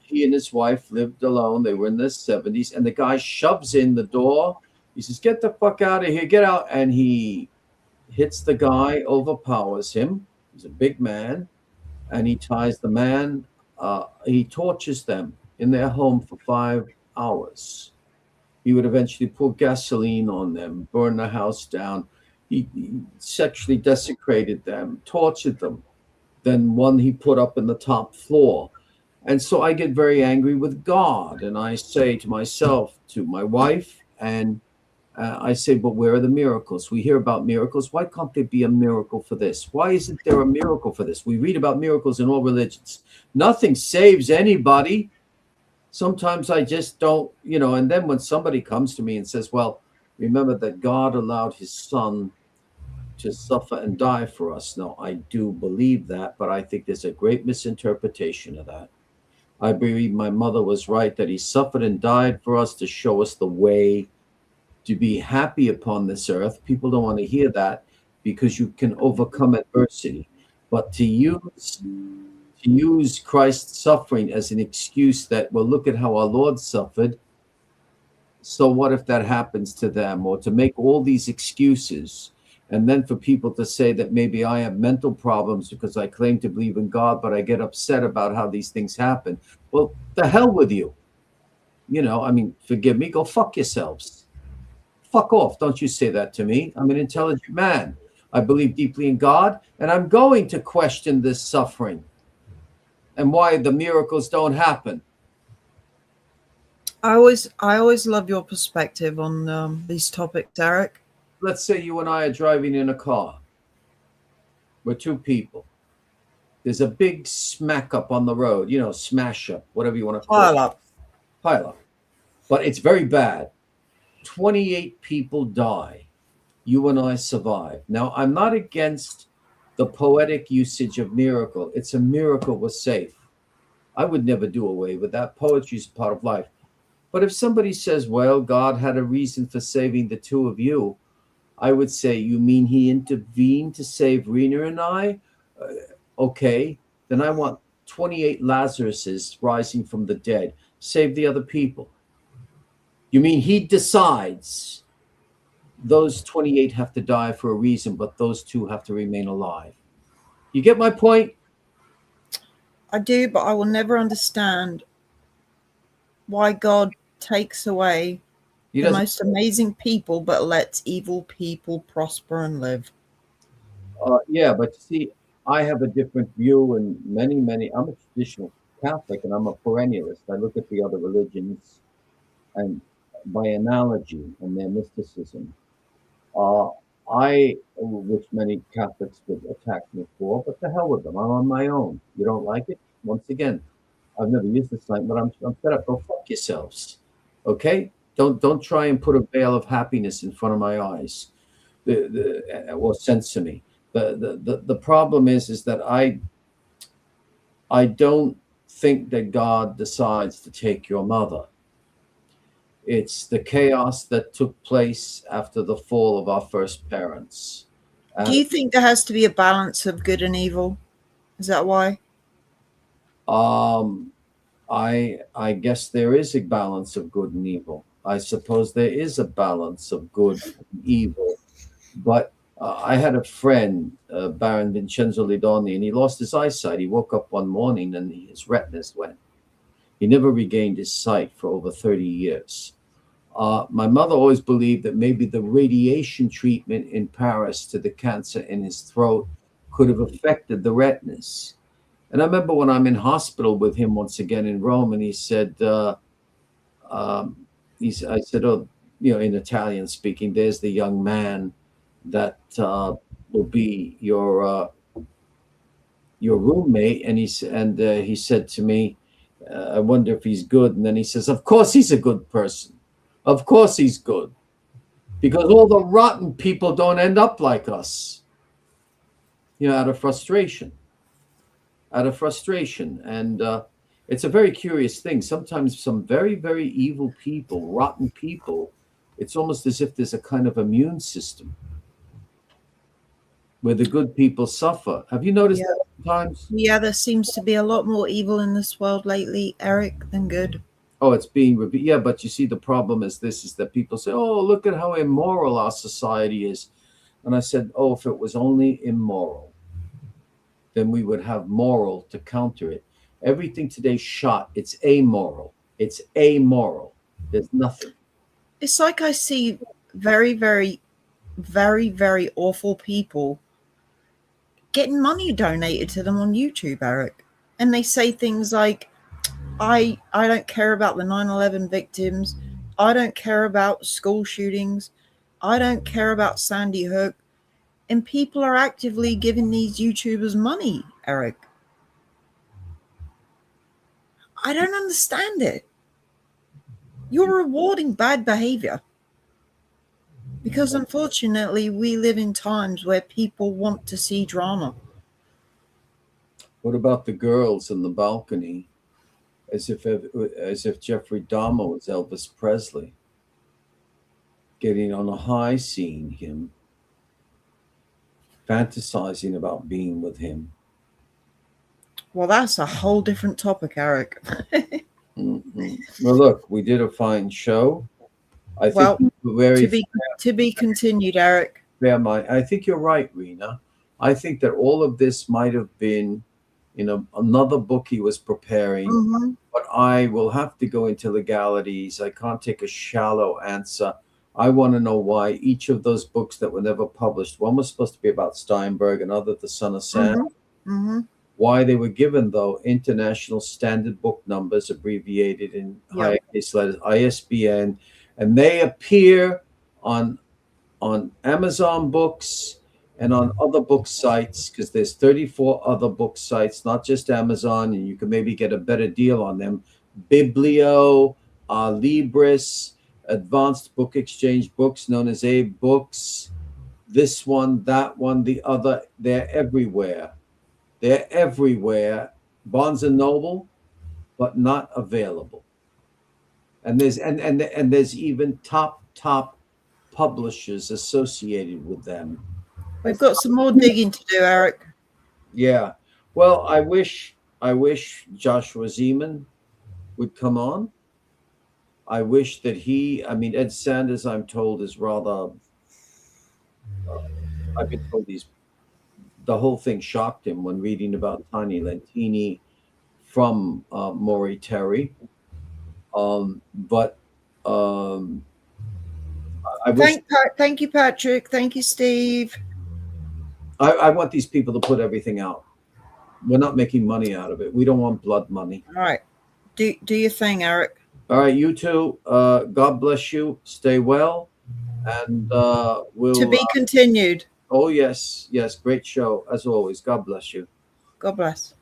He and his wife lived alone. They were in their 70s. And the guy shoves in the door. He says, "Get the fuck out of here. Get out." And he hits the guy, overpowers him. He's a big man. And he ties the man. He tortures them in their home for 5 hours. He would eventually pour gasoline on them, burn the house down. He sexually desecrated them, tortured them. Then one he put up in the top floor. And so I get very angry with God. And I say to myself, to my wife, and I say, but where are the miracles? We hear about miracles. Why can't there be a miracle for this? Why isn't there a miracle for this? We read about miracles in all religions. Nothing saves anybody. Sometimes I just don't, you know, and then when somebody comes to me and says, well, remember that God allowed his son to suffer and die for us. Now, I do believe that, but I think there's a great misinterpretation of that. I believe my mother was right that he suffered and died for us to show us the way to be happy upon this earth. People don't want to hear that because you can overcome adversity. But to use Christ's suffering as an excuse that, well, look at how our Lord suffered. So what if that happens to them? Or to make all these excuses. And then for people to say that maybe I have mental problems because I claim to believe in God, but I get upset about how these things happen. Well, the hell with you. You know, I mean, forgive me, go fuck yourselves. Fuck off. Don't you say that to me. I'm an intelligent man. I believe deeply in God, and I'm going to question this suffering and why the miracles don't happen. I always love your perspective on these topics, Eric. Let's say you and I are driving in a car. We're two people. There's a big smack up on the road, you know, smash up, whatever you want to call it. Pile up. But it's very bad. 28 people die. You and I survive. Now, I'm not against the poetic usage of miracle. It's a miracle we're safe. I would never do away with that. Poetry is part of life. But if somebody says, well, God had a reason for saving the two of you, I would say, you mean he intervened to save Rena and I? Okay, then I want 28 Lazaruses rising from the dead. Save the other people. You mean he decides those 28 have to die for a reason, but those two have to remain alive. You get my point? I do, but I will never understand why God takes away He the doesn't. most amazing people but lets evil people prosper and live. Yeah, but you see, I have a different view, and many. I'm a traditional Catholic, and I'm a perennialist. I look at the other religions, and by analogy and their mysticism. Uh, which many Catholics would attack me for, but the hell with them. I'm on my own. You don't like it? Once again, I've never used this line, but I'm fed up. Go fuck yourselves. Okay? Don't try and put a veil of happiness in front of my eyes. Or sense to me. The problem is that I don't think that God decides to take your mother. It's the chaos that took place after the fall of our first parents. Do And you think there has to be a balance of good and evil? Is that why? um, I guess there is a balance of good and evil. I suppose there is a balance of good and evil. But I had a friend, Baron Vincenzo Lidoni, and he lost his eyesight. He woke up one morning and his retinas went. He never regained his sight for over 30 years. My mother always believed that maybe the radiation treatment in Paris to the cancer in his throat could have affected the retinas. And I remember when I'm in hospital with him once again in Rome, and he said, um, I said, oh, in Italian speaking, there's the young man that will be your roommate, and he said to me, I wonder if he's good. And then he says, of course he's a good person. Of course he's good. Because all the rotten people don't end up like us, out of frustration. Out of frustration. And it's a very curious thing. Sometimes some very, very evil people, rotten people, it's almost as if there's a kind of immune system where the good people suffer. Have you noticed Yeah. that sometimes? Yeah, there seems to be a lot more evil in this world lately, Eric, than good. Oh, it's being revealed. Yeah, but you see, the problem is that people say, "Oh, look at how immoral our society is," and I said, "Oh, if it was only immoral, then we would have moral to counter it. Everything today's shot. It's amoral. It's amoral. There's nothing." It's like I see very, very, very, very awful people getting money donated to them on YouTube, Eric. And they say things like, I don't care about the 9/11 victims. I don't care about school shootings. I don't care about Sandy Hook. And people are actively giving these YouTubers money, Eric. I don't understand it. You're rewarding bad behavior because unfortunately we live in times where people want to see drama. What about the girls in the balcony, as if Jeffrey Dahmer was Elvis Presley, getting on a high, seeing him, fantasizing about being with him. Well, that's a whole different topic, Eric. Well, look, we did a fine show. I think Well, very to be to be continued, Eric. fair mind. I think you're right, Rena. I think that all of this might have been, another book he was preparing, Hmm. but I will have to go into legalities. I can't take a shallow answer. I want to know why each of those books that were never published, one was supposed to be about Steinberg, another The Son of Sam, Hmm. Hmm. why they were given, though, international standard book numbers abbreviated in Yep. higher case letters, ISBN, and they appear on Amazon Books and on other book sites, because there's 34 other book sites, not just Amazon, and you can maybe get a better deal on them. Biblio, Libris, Advanced Book Exchange Books, known as Abe Books, this one, that one, the other, they're everywhere. They're everywhere. Barnes and Noble, but not available. And there's even top publishers associated with them. We've got some more digging to do, Eric. Yeah. Well, I wish Joshua Zeman would come on. I wish that I mean, Ed Sanders, I'm told, is rather I've been told the whole thing shocked him when reading about Tani Lentini from Maury Terry. But I wish Thank you, Patrick. Thank you, Steve. I want these people to put everything out. We're not making money out of it. We don't want blood money. All right. Do your thing, Eric. All right, you two. God bless you. Stay well, and To we'll. be continued. Oh yes, yes. Great show as always. God bless you. God bless.